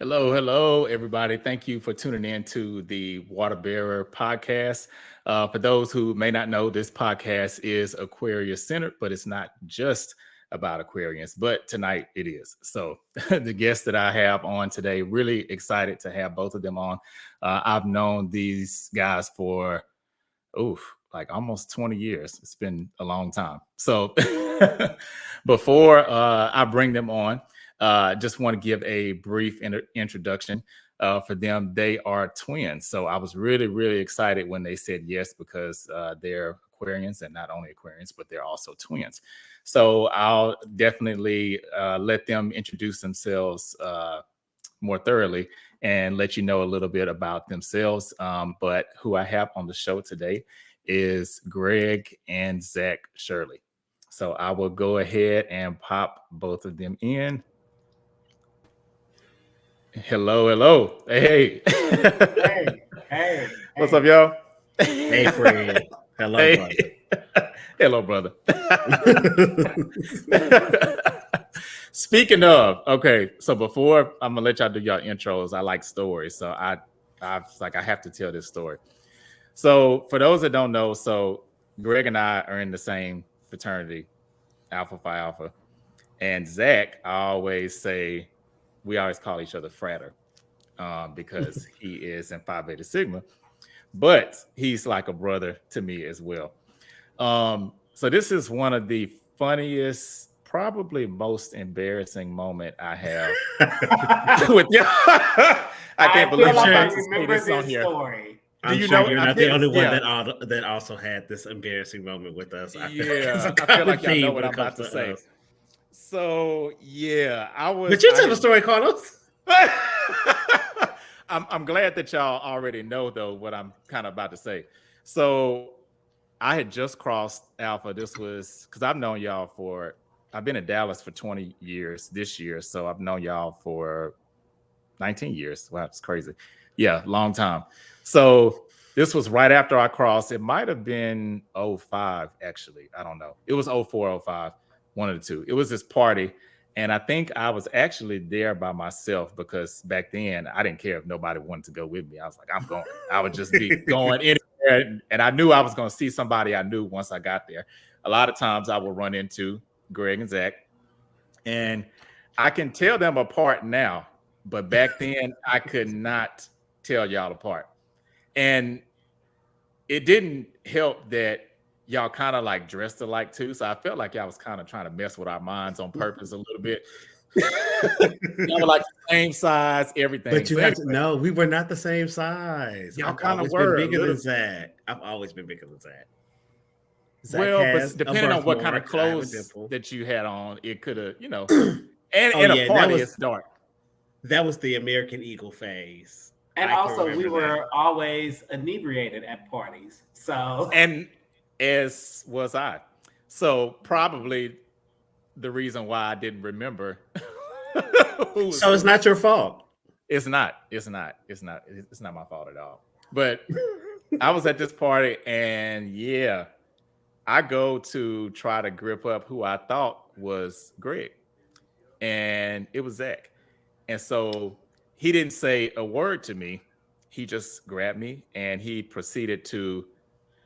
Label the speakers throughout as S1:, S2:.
S1: Hello, everybody. Thank you for tuning in to the Water Bearer podcast. For those who may not know, this podcast is Aquarius centered, but it's not just about Aquarius, but tonight it is. So the guests that I have on today, really excited to have both of them on. I've known these guys for, like almost 20 years. It's been a long time. So before I bring them on, just want to give a brief introduction for them. They are twins. So I was really excited when they said yes, because they're Aquarians, and not only Aquarians, but they're also twins. So I'll definitely let them introduce themselves more thoroughly and let you know a little bit about themselves. But who I have on the show today is Greg and Zach Shirley. So I will go ahead and pop both of them in. Hello. Hey.
S2: Hey.
S1: What's up, y'all?
S2: Hey, friend. Hello,
S1: hey. Hello, brother. Speaking of, okay, so before I'm gonna let y'all do y'all intros, I like stories, so I have to tell this story. So for those that don't know, so Greg and I are in the same fraternity, Alpha Phi Alpha, and Zach, we always call each other Frater, because he is in Phi Beta Sigma, but he's like a brother to me as well. So this is one of the funniest, probably most embarrassing moment I have with you. I can't believe I'm about to say this on here.
S2: Story.
S3: I'm sure you're not the only one that also had this embarrassing moment with us. I feel
S1: like y'all know what I'm about to say. So yeah,
S3: But you tell the story, Carlos.
S1: I'm glad that y'all already know though what I'm kind of about to say. So I had just crossed Alpha. This was because I've been in Dallas for 20 years this year. So I've known y'all for 19 years. Wow, it's crazy. Yeah, long time. So this was right after I crossed. It might have been 05, actually. I don't know. It was 04, 05, one of the two. It was this party. And I think I was actually there by myself, because back then I didn't care if nobody wanted to go with me. I was like, I'm going. I would just be going anywhere. And I knew I was going to see somebody I knew once I got there. A lot of times I would run into Greg and Zach, and I can tell them apart now. But back then I could not tell y'all apart. And it didn't help that y'all kind of like dressed alike too. So I felt like y'all was kind of trying to mess with our minds on purpose a little bit. Y'all were like the same size, everything.
S3: But you have to know, we were not the same size.
S1: Y'all kind of were
S3: bigger than Zach. I've always been bigger than Zach.
S1: But depending on what kind of clothes that you had on, it could have, and a party, it's dark.
S3: That was the American Eagle phase.
S2: And also, we were always inebriated at parties. So,
S1: and as was I. So probably the reason why I didn't remember.
S3: So it's not your fault.
S1: It's not my fault at all. But I was at this party, and yeah, I go to try to grip up who I thought was Greg, and it was Zach. And so he didn't say a word to me. He just grabbed me and he proceeded to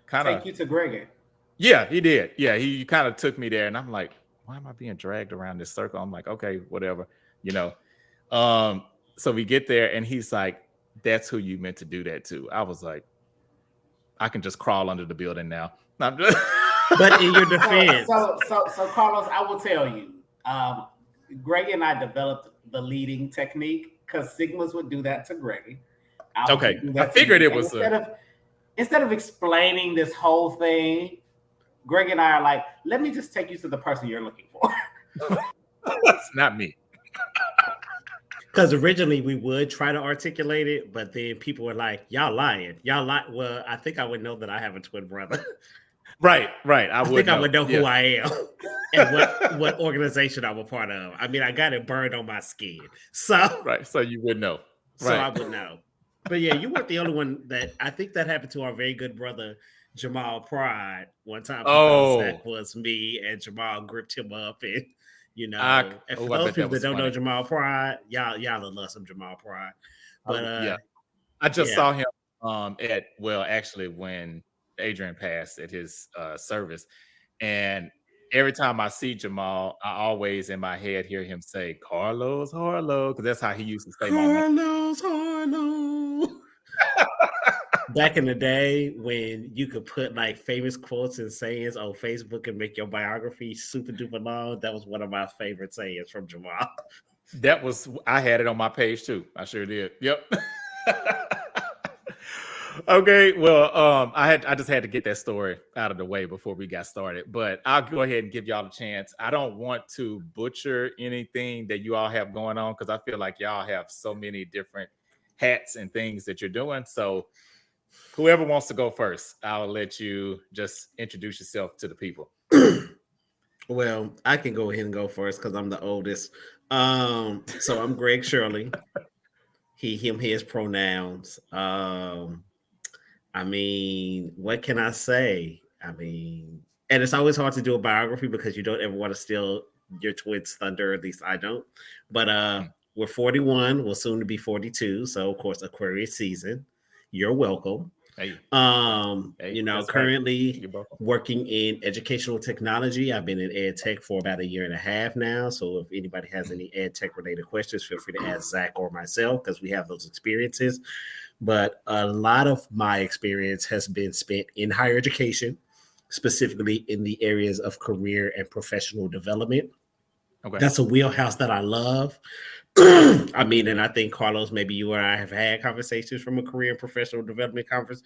S1: kind of
S2: take you to Greg.
S1: Yeah, he did. Yeah, he kind of took me there, and I'm like, why am I being dragged around this circle? I'm like, okay, whatever, So we get there, and he's like, that's who you meant to do that to. I was like, I can just crawl under the building now.
S3: But in your defense,
S2: so Carlos, I will tell you, Greg and I developed the leading technique, because Sigmas would do that to Greg.
S1: Okay, I figured it was
S2: instead of explaining this whole thing, Greg and I are like, let me just take you to the person you're looking for.
S1: That's not me.
S3: Because originally we would try to articulate it, but then people were like, y'all lying. Y'all lie. Well, I think I would know that I have a twin brother.
S1: Right. I
S3: would know who I am and what organization I'm a part of. I mean, I got it burned on my skin. So
S1: right. So you would know.
S3: Right. So I would know. But yeah, you weren't the only one that I think that happened to our very good brother Jamal Pride one time.
S1: Oh,
S3: that was me, and Jamal gripped him up, and You know,
S1: I
S3: and for
S1: bet
S3: those
S1: that
S3: people that
S1: was
S3: don't know
S1: funny.
S3: Jamal Pride, y'all will love some Jamal Pride. But
S1: Yeah, I just
S3: yeah.
S1: saw him actually when Adrian passed at his service, and every time I see Jamal, I always in my head hear him say Carlos Harlow because that's how he used to say my name.
S3: Carlos Harlow. Back in the day when you could put like famous quotes and sayings on Facebook and make your biography super duper long, that was one of my favorite sayings from Jamal.
S1: That was I had it on my page too. I sure did. Yep. Okay, well, I just had to get that story out of the way before we got started, but I'll go ahead and give y'all a chance. I don't want to butcher anything that you all have going on because I feel like y'all have so many different hats and things that you're doing. So whoever wants to go first, I'll let you just introduce yourself to the people.
S3: Well, I can go ahead and go first because I'm the oldest. So I'm Greg Shirley. He, him, his pronouns. I mean, what can I say? I mean, and it's always hard to do a biography because you don't ever want to steal your twins' thunder. At least I don't. But we're 41. We're soon to be 42. So of course, Aquarius season. You're welcome.
S1: Hey,
S3: You know,
S1: that's right.
S3: currently
S1: You're welcome.
S3: working in educational technology. I've been in ed tech for about a year and a half now. So if anybody has any ed tech related questions, feel free to ask Zach or myself because we have those experiences. But a lot of my experience has been spent in higher education, specifically in the areas of career and professional development.
S1: Okay.
S3: That's a wheelhouse that I love. I mean, and I think Carlos, maybe you and I have had conversations from a career and professional development conference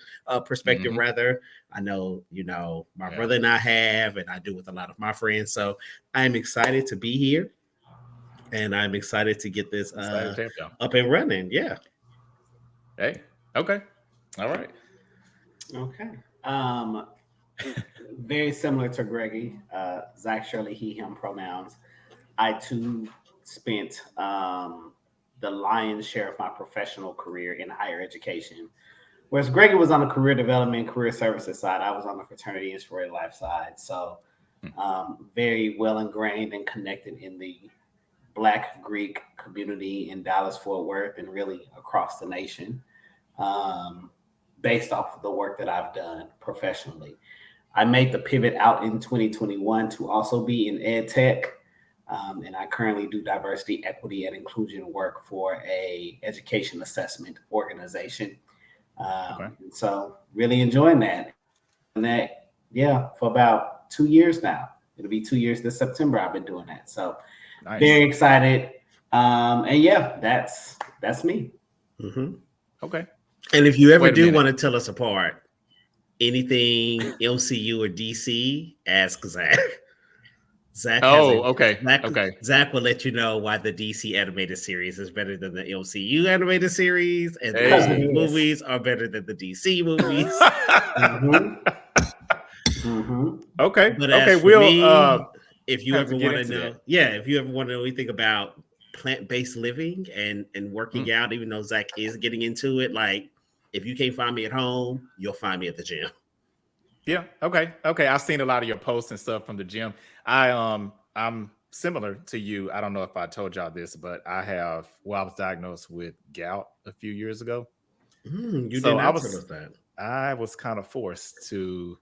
S3: perspective.
S1: Mhm.
S3: Rather, I know, you know, my
S1: Yeah.
S3: brother and I have, and I do with a lot of my friends. So I'm excited to be here, and I'm excited to get this
S1: Excited to have y'all.
S3: up and running. Yeah.
S1: Hey, okay. All right.
S2: Okay. Very similar to Greggy, Zach Shirley, he, him pronouns. I too spent the lion's share of my professional career in higher education. Whereas Greggy was on the career development, career services side, I was on the fraternity and sorority life side. So very well ingrained and connected in the Black Greek community in Dallas, Fort Worth, and really across the nation, based off of the work that I've done professionally. I made the pivot out in 2021 to also be in ed tech. And I currently do diversity, equity, and inclusion work for a education assessment organization.
S1: Okay.
S2: So really enjoying that. And that, yeah, for about 2 years now. It'll be 2 years this September I've been doing that. So
S1: Nice.
S2: very excited. And yeah, that's me.
S3: Mm-hmm.
S1: Okay.
S3: And if you ever
S1: Wait a
S3: do
S1: minute.
S3: want to tell us apart, anything MCU or DC, ask Zach. Zach
S1: Oh, okay.
S3: Zach,
S1: Okay.
S3: Zach will let you know why the DC animated series is better than the MCU animated series, and the
S1: Hey.
S3: MCU movies are better than the DC movies.
S1: Okay.
S3: But
S1: Okay.
S3: as for
S1: We'll
S3: me, if you
S1: have to
S3: ever
S1: get
S3: want to
S1: into
S3: know,
S1: that.
S3: if you ever want to know anything about plant-based living and working out, even though Zach is getting into it, like if you can't find me at home, you'll find me at the gym.
S1: Yeah. Okay. Okay. I've seen a lot of your posts and stuff from the gym. I'm similar to you. I don't know if I told y'all this, but I was diagnosed with gout a few years ago.
S3: You
S1: So
S3: did not tell us that.
S1: I was kind of forced to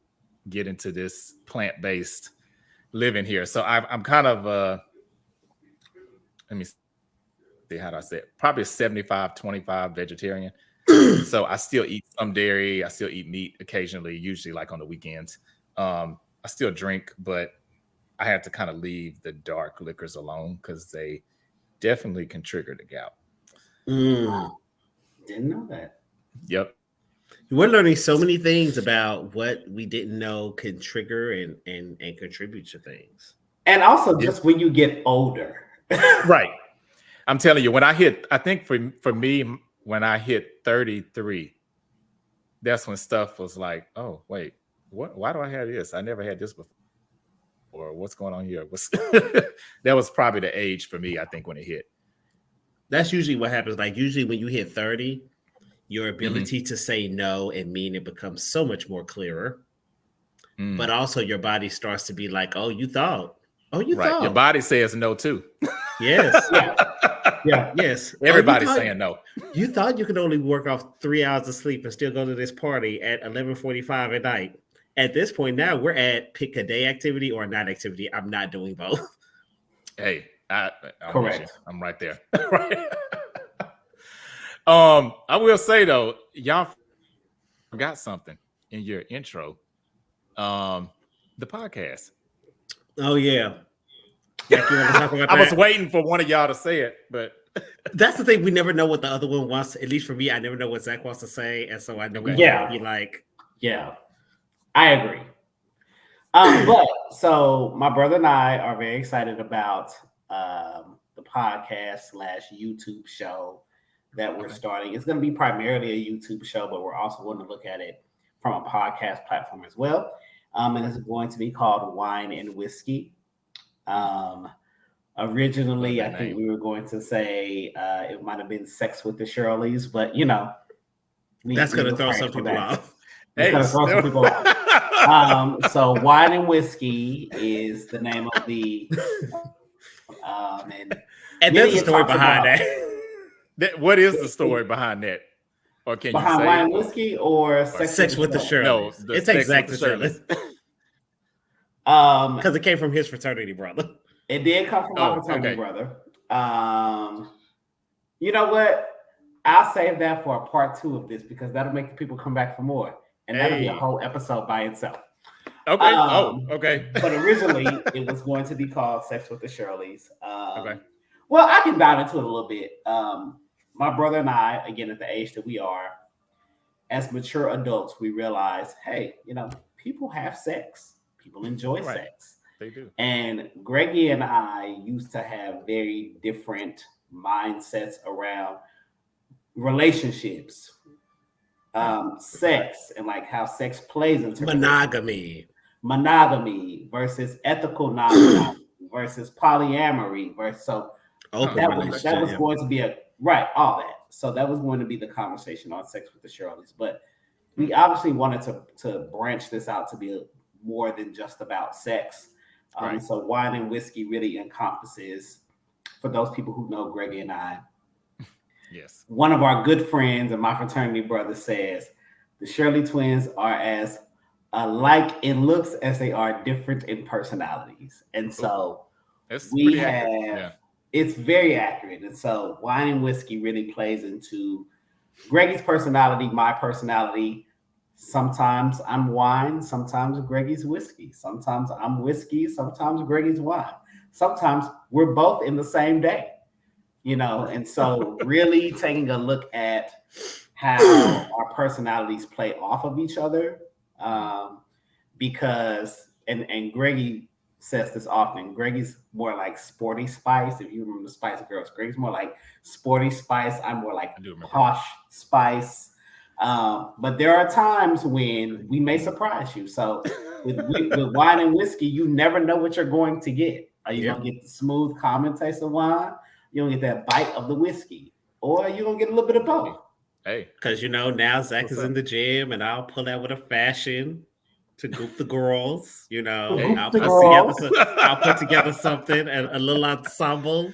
S1: get into this plant-based living here. So I'm kind of let me see how do I say it? Probably a 75-25 vegetarian. So I still eat some dairy. I still eat meat occasionally, usually like on the weekends. I still drink, but I had to kind of leave the dark liquors alone because they definitely can trigger the gout.
S2: Didn't know that.
S1: Yep.
S3: We're learning so many things about what we didn't know can trigger and contribute to things.
S2: And also just when you get older.
S1: Right. I'm telling you, when I think for me, when I hit 33, that's when stuff was like, oh, wait, why do I have this? I never had this before. Or what's going on here? That was probably the age for me, I think, when it hit.
S3: That's usually what happens. Like usually when you hit 30, your ability to say no and mean it becomes so much more clearer. But also your body starts to be like, oh, you thought, Oh, you
S1: Right.
S3: thought?
S1: Your body says no too.
S3: Yes.
S2: Yeah.
S3: Yes.
S1: Everybody's
S3: Oh,
S1: saying no.
S3: You thought you could only work off 3 hours of sleep and still go to this party at 11:45 at night. At this point now, we're at pick a day activity or a night activity. I'm not doing both.
S1: Hey, I'm
S2: Correct.
S1: with you. I'm right there. Right. I will say though, y'all forgot something in your intro. The podcast.
S3: Oh yeah. Like you want to talk about
S1: I was
S3: that?
S1: waiting for one of y'all to say it, but
S3: That's the thing. We never know what the other one wants. At least for me, I never know what Zach wants to say, and so I never be like,
S2: Yeah, I agree. But so my brother and I are very excited about the podcast / YouTube show that we're starting. It's going to be primarily a YouTube show, but we're also going to look at it from a podcast platform as well. And it's going to be called Wine and Whiskey. Originally, I think we were going to say it might have been Sex with the Shirleys, but you know,
S3: that's going to throw some people off.
S2: It's going to throw some people off. So Wine and Whiskey is the name of the
S3: and there's a story behind
S1: that. What is the story behind that? Or can
S2: behind
S1: you say
S2: Wine and Whiskey or
S3: Sex with the Shirleys?
S1: No,
S3: it's exactly Shirleys. Because it came from his fraternity brother.
S2: It did come from my fraternity brother. You know what? I'll save that for a part 2 of this because that'll make the people come back for more. And that'll be a whole episode by itself.
S1: Okay. Okay.
S2: But originally, it was going to be called Sex with the Shirleys.
S1: Okay.
S2: Well, I can dive into it a little bit. My brother and I, again, at the age that we are, as mature adults, we realize, hey, you know, people have sex. People enjoy sex.
S1: They do. And
S2: Greggy and I used to have very different mindsets around relationships, sex, and like how sex plays into
S3: monogamy
S2: versus ethical non-monogamy versus polyamory versus that was going to be all that. So that was going to be the conversation on Sex with the Shirleys. But we obviously wanted to branch this out to be more than just about sex. So Wine and Whiskey really encompasses, for those people who know Greggy and I,
S1: yes,
S2: one of our good friends and my fraternity brother says the Shirley twins are as alike in looks as they are different in personalities. And so we have, it's very accurate. And so Wine and Whiskey really plays into Greggy's personality, my personality. Sometimes I'm wine, sometimes Greggy's whiskey. Sometimes I'm whiskey, sometimes Greggy's wine. Sometimes we're both in the same day, you know. And so really taking a look at how our personalities play off of each other, because and Greggy says this often. Greggy's more like Sporty Spice. If you remember the Spice Girls, Greggy's more like Sporty Spice. I'm more like Posh Spice. But there are times when we may surprise you. So with Wine and Whiskey, you never know what you're going to get. Are you going to get the smooth, common taste of wine? You're going to get that bite of the whiskey. Or you're going to get a little bit of both.
S1: Hey.
S3: Because, you know, now Zach is in the gym and I'll pull out with a fashion to goop the girls. You know, I'll put together something, a little ensemble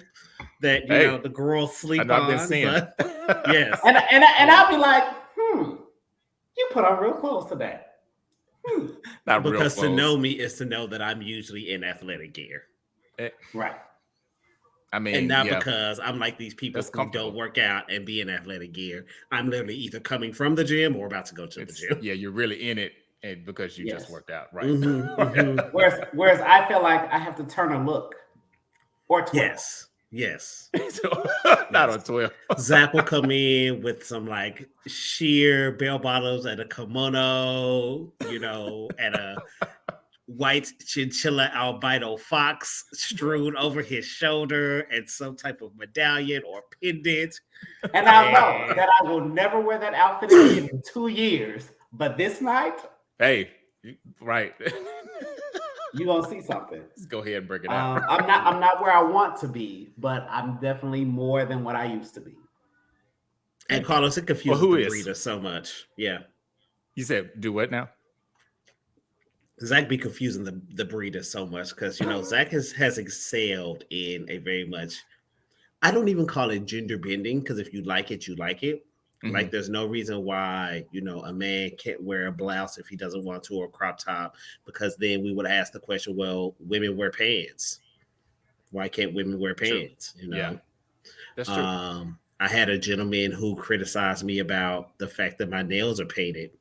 S3: that, you know, the girls sleep on. But, yes.
S2: And I'll be like, you put on real clothes today.
S1: Not
S3: because
S1: real
S3: to know me is to know that I'm usually in athletic gear.
S2: Right.
S1: I mean,
S3: and not because I'm like these people who don't work out and be in athletic gear. I'm literally either coming from the gym or about to go to the gym.
S1: Yeah, you're really in it and because you just worked out, right?
S2: Whereas I feel like I have to turn a look or 12.
S3: Yes.
S1: Not on 12.
S3: Zach will come in with some like sheer bell bottoms and a kimono, you know, and a white chinchilla albino fox strewn over his shoulder and some type of medallion or pendant.
S2: And I know that I will never wear that outfit again in 2 years. But this night,
S1: hey, right.
S2: You're gonna see something.
S1: Let's go ahead and break it out.
S2: I'm not where I want to be, but I'm definitely more than what I used to be.
S3: And Carlos, it confuses the breeder so much. Yeah.
S1: You said do what now?
S3: Zach be confusing the breeders so much because Zach has excelled in a very much, I don't even call it gender bending, because if you like it, you like it. Like there's no reason why a man can't wear a blouse if he doesn't want to, or a crop top, because then we would ask the question, well, women wear pants. Why can't women wear pants?
S1: Yeah, that's true.
S3: I had a gentleman who criticized me about the fact that my nails are painted.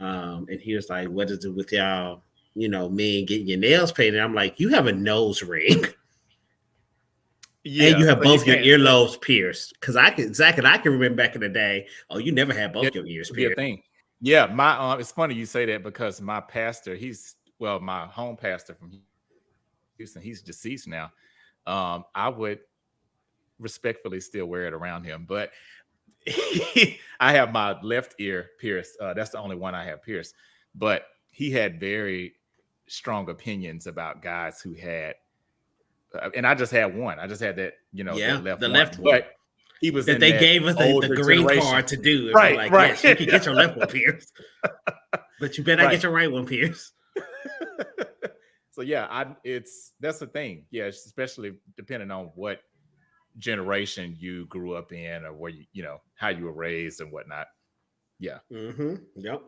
S3: And he was like, what is it with y'all, men getting your nails painted? I'm like, you have a nose ring. Yeah, and you have both your earlobes pierced. Because Zach and I can remember back in the day, you never had both your ears pierced.
S1: Thing. Yeah, my it's funny you say that, because my pastor, my home pastor from Houston, he's deceased now. I would respectfully still wear it around him, but I have my left ear pierced. That's the only one I have pierced. But he had very strong opinions about guys who had, and I just had one. I just had that, the left one. But he was
S3: that they gave us the green card to do. Right, like, right. Yes, you can get your left one pierced, but you better not get your right one pierced.
S1: So yeah, that's the thing. Yeah, especially depending on what generation you grew up in, or where how you were raised and whatnot. Yeah.
S3: Yep.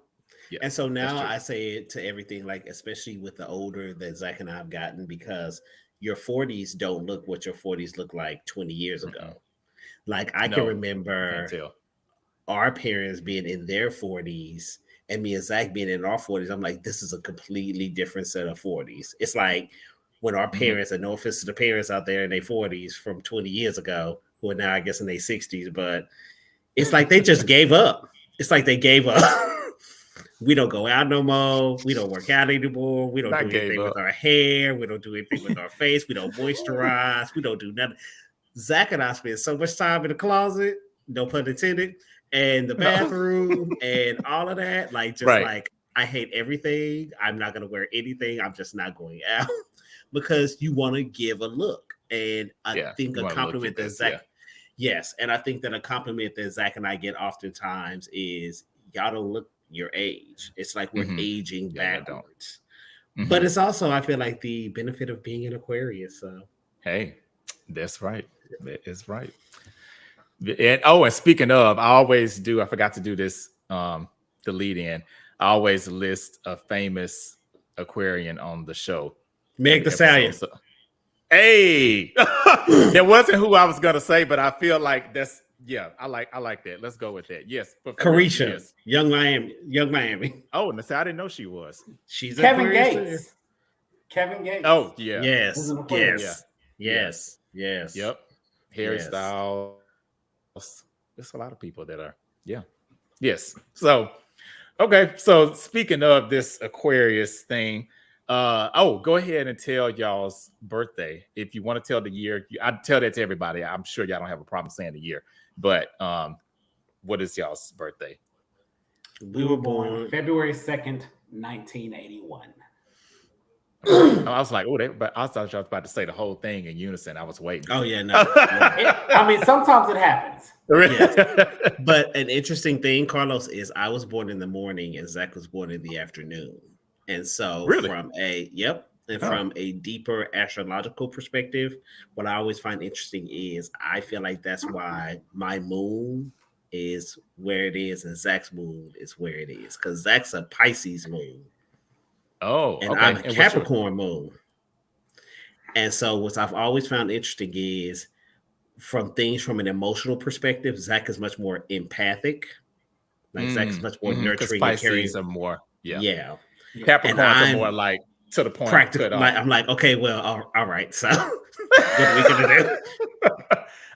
S3: Yeah. And so now I say it to everything, like especially with the older that Zach and I have gotten, because your 40s don't look what your 40s look like 20 years ago. Like I can remember our parents being in their 40s and me and Zach being in our 40s. I'm like, this is a completely different set of 40s. It's like when our parents, and no offense to the parents out there in their 40s from 20 years ago, who are now, I guess, in their 60s, but it's like they just gave up. It's like they gave up. We don't go out no more. We don't work out anymore. We don't do anything with our hair. We don't do anything with our face. We don't moisturize. We don't do nothing. Zach and I spend so much time in the closet, no pun intended, and the bathroom and all of that. Like, just like, I hate everything. I'm not going to wear anything. I'm just not going out. Because you want to give a look. And I think a compliment that Zach, yes, and I think that a compliment that Zach and I get oftentimes is, y'all don't look your age. It's like we're aging backwards. But it's also, I feel like, the benefit of being an Aquarius. So
S1: hey, that's right. That is right. And speaking of, I forgot to do this, the lead in. I always list a famous Aquarian on the show.
S3: Meg the Stallion.
S1: So, hey, that wasn't who I was gonna say, but I feel like that's I like that. Let's go with that. Yes,
S3: Carisha, yes. Young Miami.
S1: Oh, and I didn't know she was.
S3: She's
S2: Kevin Gates. Kevin Gates.
S1: Oh yeah.
S3: Yes.
S1: Yep. Hairstyle. There's a lot of people that are. Yeah. Yes. So, okay. So speaking of this Aquarius thing. Go ahead and tell y'all's birthday. If you want to tell the year, I'd tell that to everybody. I'm sure y'all don't have a problem saying the year, but what is y'all's birthday?
S2: We were born February 2nd, 1981.
S1: I was like, but I thought y'all was about to say the whole thing in unison. I was waiting.
S3: Oh yeah, no.
S2: I mean, sometimes it happens.
S3: Yes. But an interesting thing, Carlos, is I was born in the morning and Zach was born in the afternoon. And so from a deeper astrological perspective, what I always find interesting is I feel like that's why my moon is where it is and Zach's moon is where it is. Because Zach's a Pisces moon.
S1: Oh,
S3: and I'm a Capricorn moon. And so what I've always found interesting is from an emotional perspective, Zach is much more empathic. Like Zach is much more nurturing.
S1: Pisces are more,
S3: yeah.
S1: Capricorns are more like to the point.
S3: Practical. I'm like, okay, well, all right. So what are we gonna do?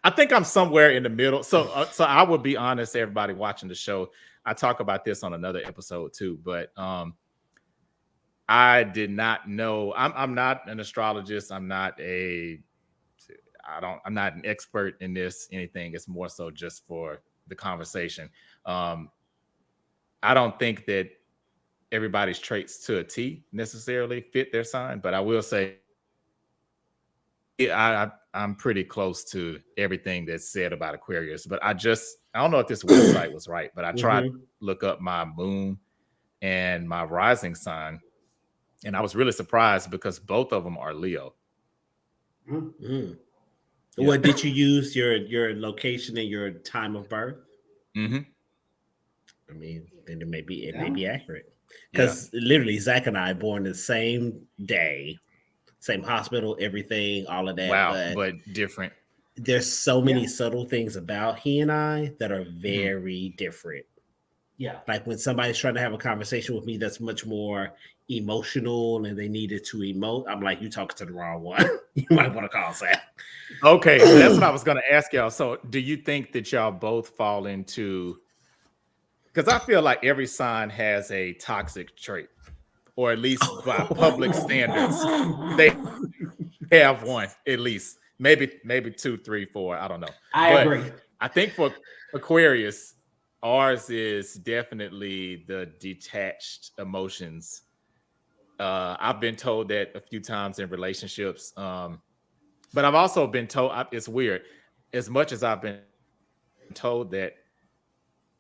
S1: I think I'm somewhere in the middle. So I will be honest, everybody watching the show. I talk about this on another episode too, but I did not know. I'm not an astrologist. I'm not an expert in this anything. It's more so just for the conversation. I don't think that everybody's traits to a T necessarily fit their sign, but I will say I'm pretty close to everything that's said about Aquarius. But I don't know if this website was right, but I tried to look up my moon and my rising sign, And I was really surprised because both of them are Leo.
S3: Mm-hmm.
S1: Yeah.
S3: What did you use your location and your time of birth?
S1: Mm-hmm.
S3: I mean, then it may be accurate
S1: Yeah.
S3: because literally Zach and I born the same day, same hospital, everything, all of that.
S1: Wow, but different.
S3: There's so many subtle things about he and I that are very different.
S2: Yeah.
S3: Like when somebody's trying to have a conversation with me that's much more emotional and they needed to emote, I'm like, you talking to the wrong one. You might want to call Zach.
S1: Okay, so that's what I was going to ask y'all. So do you think that y'all both fall into, because I feel like every sign has a toxic trait, or at least by public standards, they have one at least, maybe 2, 3, 4. I don't know.
S2: I agree.
S1: I think for Aquarius, ours is definitely the detached emotions. I've been told that a few times in relationships, but I've also been told, it's weird, as much as I've been told that,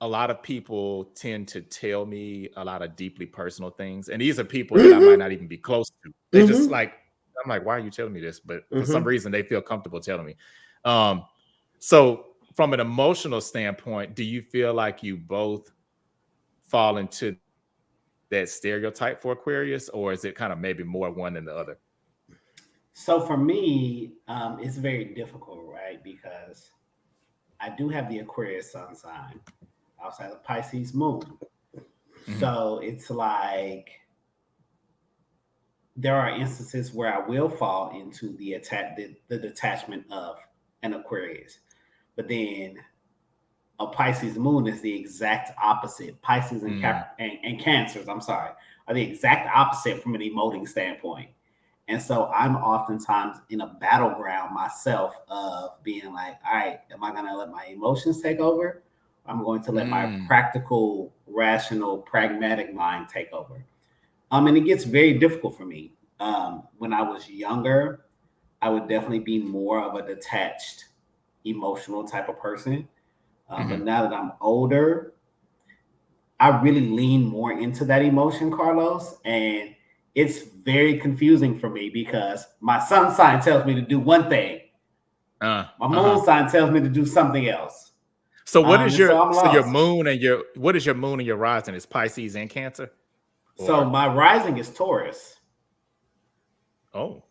S1: a lot of people tend to tell me a lot of deeply personal things. And these are people that I might not even be close to. They just like, I'm like, why are you telling me this? But for some reason, they feel comfortable telling me. So from an emotional standpoint, do you feel like you both fall into that stereotype for Aquarius, or is it kind of maybe more one than the other?
S2: So for me, it's very difficult, right? Because I do have the Aquarius sun sign. I also have the Pisces moon. So it's like there are instances where I will fall into the detachment of an Aquarius, but then a Pisces moon is the exact opposite. Pisces and Cancers, I'm sorry, are the exact opposite from an emoting standpoint. And so I'm oftentimes in a battleground myself of being like, all right, am I going to let my emotions take over? I'm going to let my practical, rational, pragmatic mind take over. And it gets very difficult for me. When I was younger, I would definitely be more of a detached, emotional type of person. But now that I'm older, I really lean more into that emotion, Carlos. And it's very confusing for me because my sun sign tells me to do one thing. My moon sign tells me to do something else.
S1: So what is your moon and your rising? Is Pisces and Cancer?
S2: So my rising is Taurus.
S1: Oh.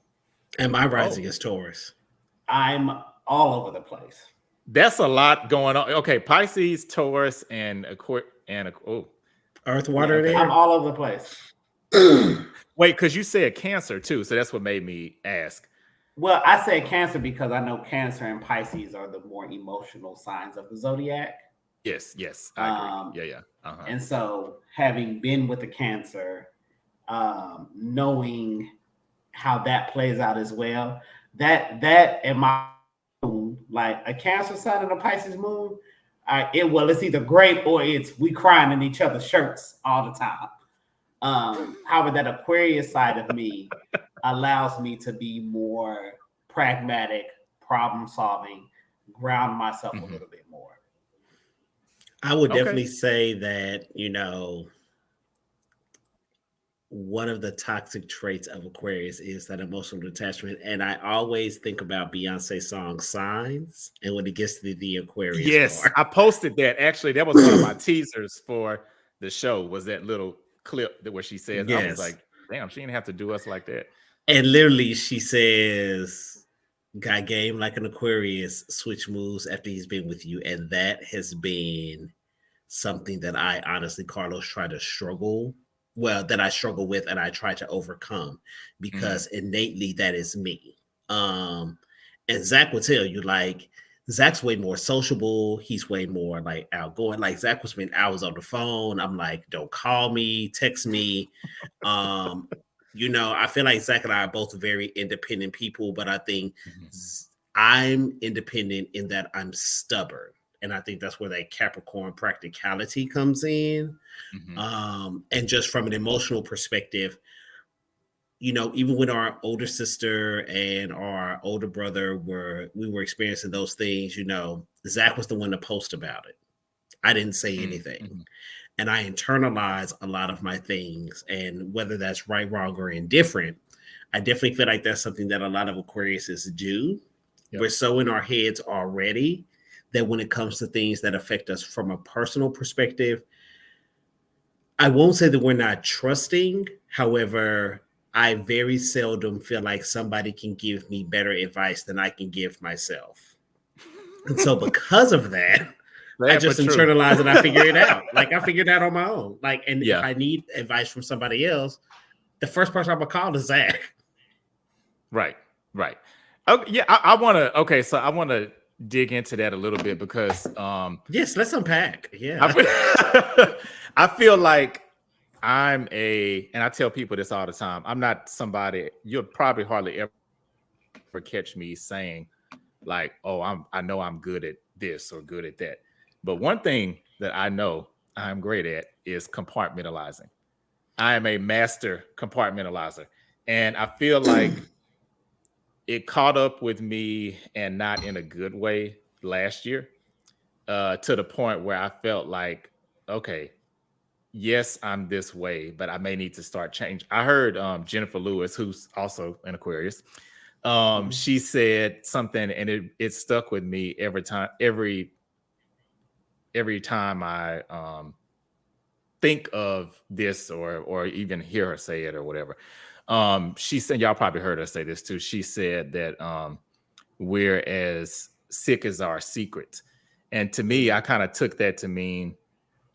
S3: And my rising is Taurus.
S2: I'm all over the place.
S1: That's a lot going on. Okay, Pisces, Taurus, and
S3: Earth, water, and air.
S2: I'm all over the place.
S1: Wait, because you said Cancer too, so that's what made me ask.
S2: Well, I say Cancer because I know Cancer and Pisces are the more emotional signs of the zodiac.
S1: Yes, I agree. Yeah.
S2: And so, having been with the Cancer, knowing how that plays out as well, that and my moon, like a Cancer sign and a Pisces moon, it's either great or it's we crying in each other's shirts all the time. However, that Aquarius side of me allows me to be more pragmatic, problem solving, ground myself a little bit more.
S3: I would definitely say that, one of the toxic traits of Aquarius is that emotional detachment. And I always think about Beyonce's song Signs. And when it gets to the Aquarius.
S1: Yes,
S3: part.
S1: I posted that. Actually, that was one of my teasers for the show, was that little clip where she says, I was like, damn, she didn't have to do us like that.
S3: And literally she says, got game like an Aquarius, switch moves after he's been with you. And that has been something that I honestly, Carlos, try to struggle with and I try to overcome because innately that is me. And Zach will tell you, like, Zach's way more sociable. He's way more like outgoing. Like Zach will spend hours on the phone. I'm like, don't call me, text me. I feel like Zach and I are both very independent people, but I think I'm independent in that I'm stubborn. And I think that's where that Capricorn practicality comes in. And just from an emotional perspective, even when our older sister and our older brother we were experiencing those things, Zach was the one to post about it. I didn't say anything. and I internalize a lot of my things. And whether that's right, wrong, or indifferent, I definitely feel like that's something that a lot of Aquariuses do.
S1: Yep.
S3: We're so in our heads already that when it comes to things that affect us from a personal perspective, I won't say that we're not trusting. However, I very seldom feel like somebody can give me better advice than I can give myself. And so because of that, I just internalize it. I figure it out. Like I figured it out on my own. Like, and if I need advice from somebody else, the first person I'm gonna call is Zach.
S1: Right. Oh yeah, I want to. Okay, so I want to dig into that a little bit because
S3: yes, let's unpack. Yeah,
S1: I feel like and I tell people this all the time. I'm not somebody you'll probably hardly ever catch me saying like, oh, I know I'm good at this or good at that. But one thing that I know I'm great at is compartmentalizing. I am a master compartmentalizer, and I feel like it caught up with me and not in a good way last year, to the point where I felt like, okay, yes, I'm this way, but I may need to start changing. I heard Jennifer Lewis, who's also an Aquarius, she said something and it stuck with me every time I think of this or even hear her say it or whatever. She said, y'all probably heard her say this too. She said that we're as sick as our secrets. And to me, I kind of took that to mean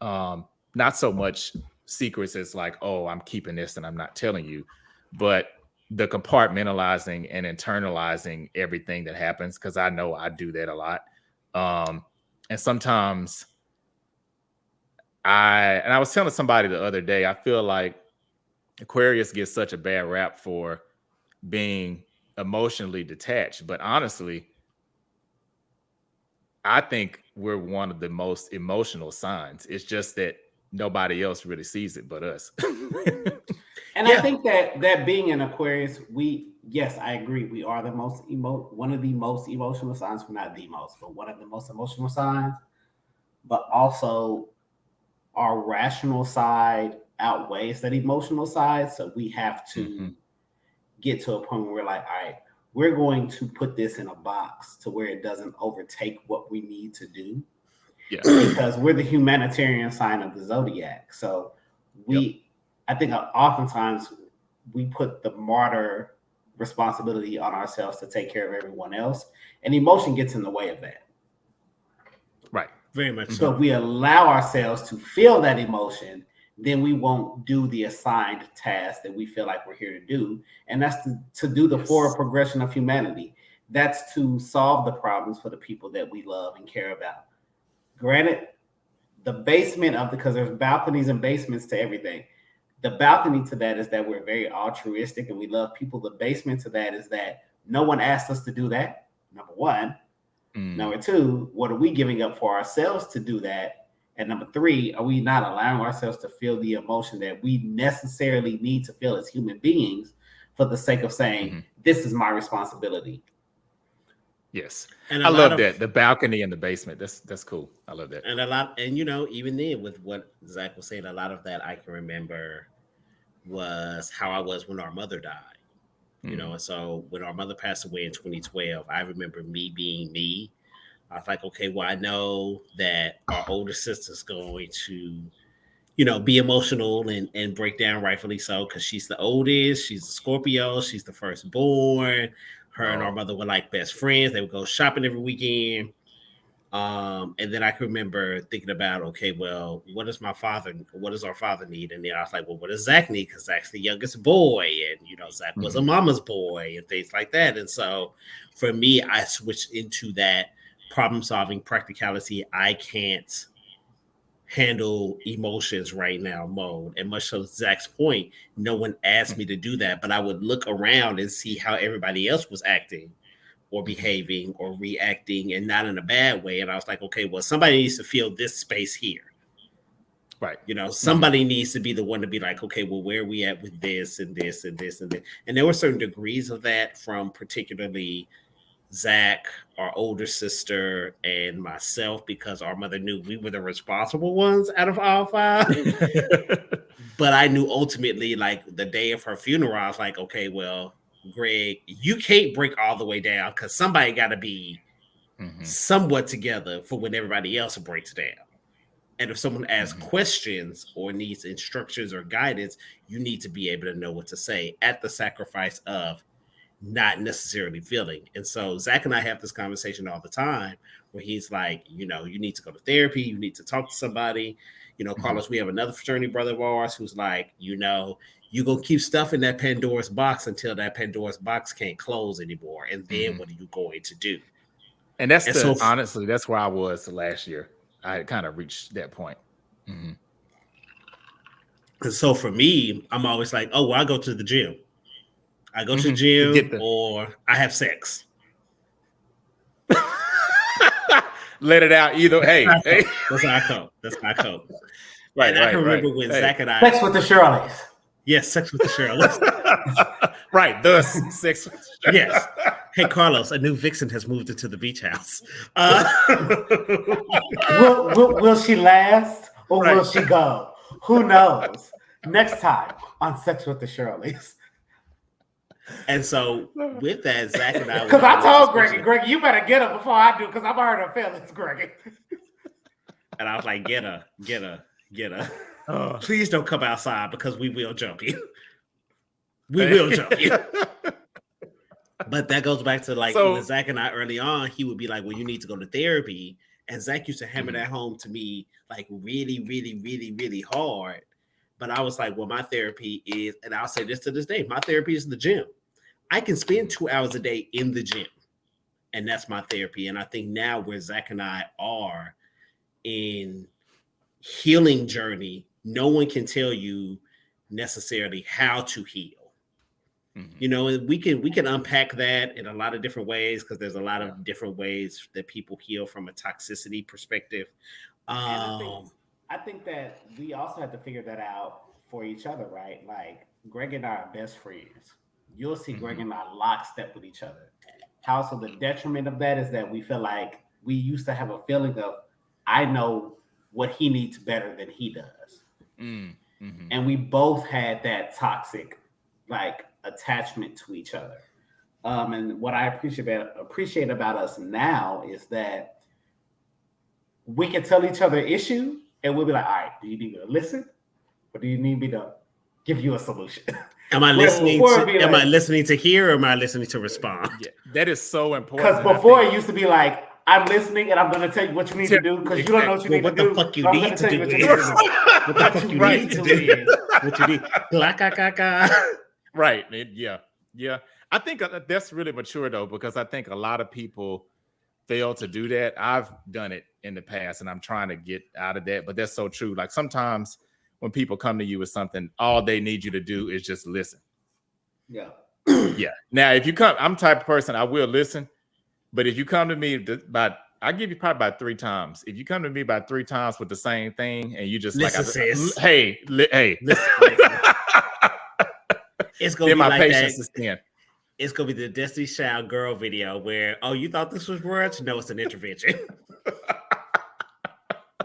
S1: not so much secrets as like, oh, I'm keeping this and I'm not telling you, but the compartmentalizing and internalizing everything that happens, because I know I do that a lot. And sometimes I was telling somebody the other day, I feel like Aquarius gets such a bad rap for being emotionally detached, but honestly, I think we're one of the most emotional signs. It's just that nobody else really sees it but us.
S2: And I think that being an Aquarius, yes, I agree. We are the most one of the most emotional signs, well, not the most, but one of the most emotional signs. But also, our rational side outweighs that emotional side, so we have to get to a point where we're like, all right, we're going to put this in a box to where it doesn't overtake what we need to do. Yeah, because we're the humanitarian sign of the zodiac. So I think oftentimes we put the martyr responsibility on ourselves to take care of everyone else, and emotion gets in the way of that.
S1: Right.
S3: Very much so.
S2: So if we allow ourselves to feel that emotion, then we won't do the assigned task that we feel like we're here to do. And that's to do the forward progression of humanity. That's to solve the problems for the people that we love and care about. Granted, the basement because there's balconies and basements to everything. The balcony to that is that we're very altruistic and we love people. The basement to that is that no one asked us to do that, number one. Number two, what are we giving up for ourselves to do that? And number three, are we not allowing ourselves to feel the emotion that we necessarily need to feel as human beings for the sake of saying, this is my responsibility?
S1: Yes. And I love that. The balcony and the basement. That's cool. I love that.
S3: And even then with what Zach was saying, a lot of that I can remember was how I was when our mother died. You know, and so when our mother passed away in 2012, I remember me being me. I was like, okay, well, I know that our older sister's going to, be emotional and break down, rightfully so, because she's the oldest, she's the Scorpio, she's the firstborn. Her and our mother were like best friends. They would go shopping every weekend. And then I can remember thinking about, okay, well, what does our father need? And then I was like, well, what does Zach need? Because Zach's the youngest boy, and Zach was a mama's boy and things like that. And so for me, I switched into that problem-solving practicality. I can't handle emotions right now mode. And much to Zach's point, no one asked me to do that, but I would look around and see how everybody else was acting or behaving or reacting, and not in a bad way. And I was like, okay, well, somebody needs to feel this space here.
S1: Right.
S3: Somebody needs to be the one to be like, okay, well, where are we at with this and this and this and this? And there were certain degrees of that from particularly Zach, our older sister, and myself, because our mother knew we were the responsible ones out of all five. But I knew ultimately, like the day of her funeral, I was like, okay, well, Greg, you can't break all the way down because somebody got to be somewhat together for when everybody else breaks down. And if someone asks questions or needs instructions or guidance, you need to be able to know what to say at the sacrifice of not necessarily feeling. And so Zach and I have this conversation all the time where he's like, you know, you need to go to therapy. You need to talk to somebody. You know, Carlos, we have another fraternity brother of ours who's like, you know, you go keep stuff in that Pandora's box until that Pandora's box can't close anymore. And then what are you going to do?
S1: And that's honestly, that's where I was last year. I had kind of reached that point.
S3: And so for me, I'm always like, oh, well, I go to the gym. I go to the gym or I have sex.
S1: Let it out either. Hey.
S3: That's how I cope. Right. And I can remember when Zach and I.
S2: Sex with the Shirleys.
S3: Yes, sex with the Shirleys.
S1: Right. Thus, sex with the Shirleys.
S3: Yes. Hey, Carlos, a new vixen has moved into the beach house.
S2: Will she last or will she go? Who knows? Next time on Sex with the Shirleys.
S3: And so with that, Zach and I...
S2: Because I told Greg, you better get her before I do because I'm hurt her feelings, Greg.
S3: And I was like, get her. Please don't come outside because we will jump you. We will jump you. But that goes back to like with Zach and I early on, he would be like, well, you need to go to therapy. And Zach used to hammer that home to me like really, really, really, really hard. But I was like, well, my therapy is, and I'll say this to this day, my therapy is the gym. I can spend 2 hours a day in the gym. And that's my therapy. And I think now where Zach and I are in healing journey, no one can tell you necessarily how to heal. You know, we can unpack that in a lot of different ways because there's a lot of different ways that people heal from a toxicity perspective.
S2: I think that we also have to figure that out for each other, right? Like Greg and I are best friends. You'll see Greg and I lockstep with each other. How so the detriment of that is that we feel like we used to have a feeling of I know what he needs better than he does. And we both had that toxic like attachment to each other. And what I appreciate about us now is that we can tell each other issue and we'll be like, all right, do you need me to listen? Or do you need me to give you a solution?
S3: Am I listening to hear or am I listening to respond?
S1: Yeah, that is so important.
S2: Because before it used to be like, I'm listening and I'm going to tell you what you need to do because you don't know what you need to do.
S3: What the fuck you need to do? What the fuck you need to do? What you need?
S1: Right. Yeah. I think that's really mature though, because I think a lot of people fail to do that. I've done it in the past and I'm trying to get out of that, but that's so true. Like sometimes when people come to you with something, all they need you to do is just listen.
S2: Yeah.
S1: Yeah. Now, if you come, I'm the type of person, I will listen, but if you come to me I give you probably about 3 times. If you come to me about 3 times with the same thing and you just hey.
S3: Listen. It's gonna be
S1: my
S3: like
S1: patience
S3: that.
S1: Is 10.
S3: It's gonna be the Destiny Child girl video where, oh, you thought this was brunch? No, it's an intervention.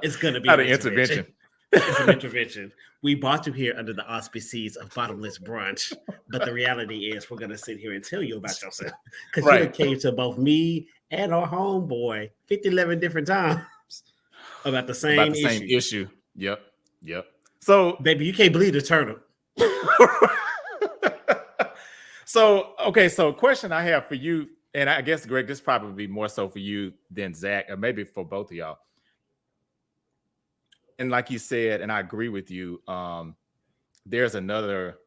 S3: It's gonna be
S1: an intervention.
S3: It's an intervention. We brought you here under the auspices of bottomless brunch, but the reality is we're gonna sit here and tell you about yourself because you came to both me and our homeboy 11 different times about the same
S1: issue. Yep. So,
S3: baby, you can't bleed a turtle.
S1: So question I have for you, and I guess, Greg, this probably be more so for you than Zach, or maybe for both of y'all. And like you said, and I agree with you, there's another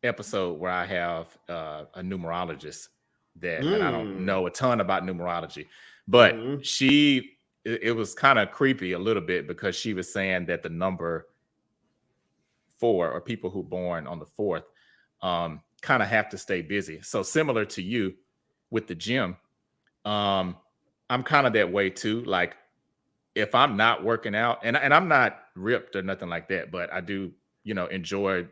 S1: episode where I have a numerologist that and I don't know a ton about numerology, but it was kind of creepy a little bit because she was saying that the number 4 or people who born on the 4th kind of have to stay busy. So similar to you with the gym, I'm kind of that way too. Like if I'm not working out and I'm not ripped or nothing like that, but I do, enjoy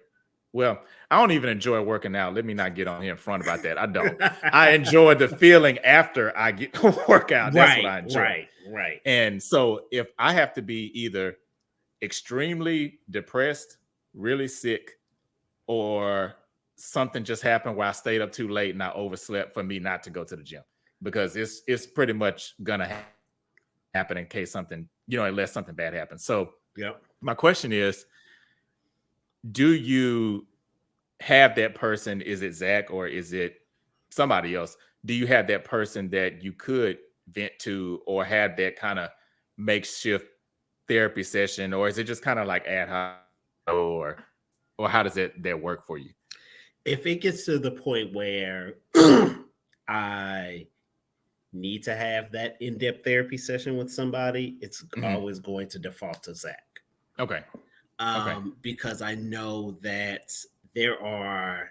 S1: Well, I don't even enjoy working out. Let me not get on here in front about that. I don't. I enjoy the feeling after I get to work out. That's what I enjoy.
S3: Right.
S1: And so if I have to be either extremely depressed, really sick, or something just happened where I stayed up too late and I overslept for me not to go to the gym, because it's pretty much gonna happen in case something, unless something bad happens. So
S3: Yep.
S1: my question is, do you have that person? Is it Zach or is it somebody else? Do you have that person that you could vent to or have that kind of makeshift therapy session, or is it just kind of like ad hoc, or how does that work for you?
S3: If it gets to the point where I need to have that in-depth therapy session with somebody, it's always going to default to Zach.
S1: Okay.
S3: Because I know that there are,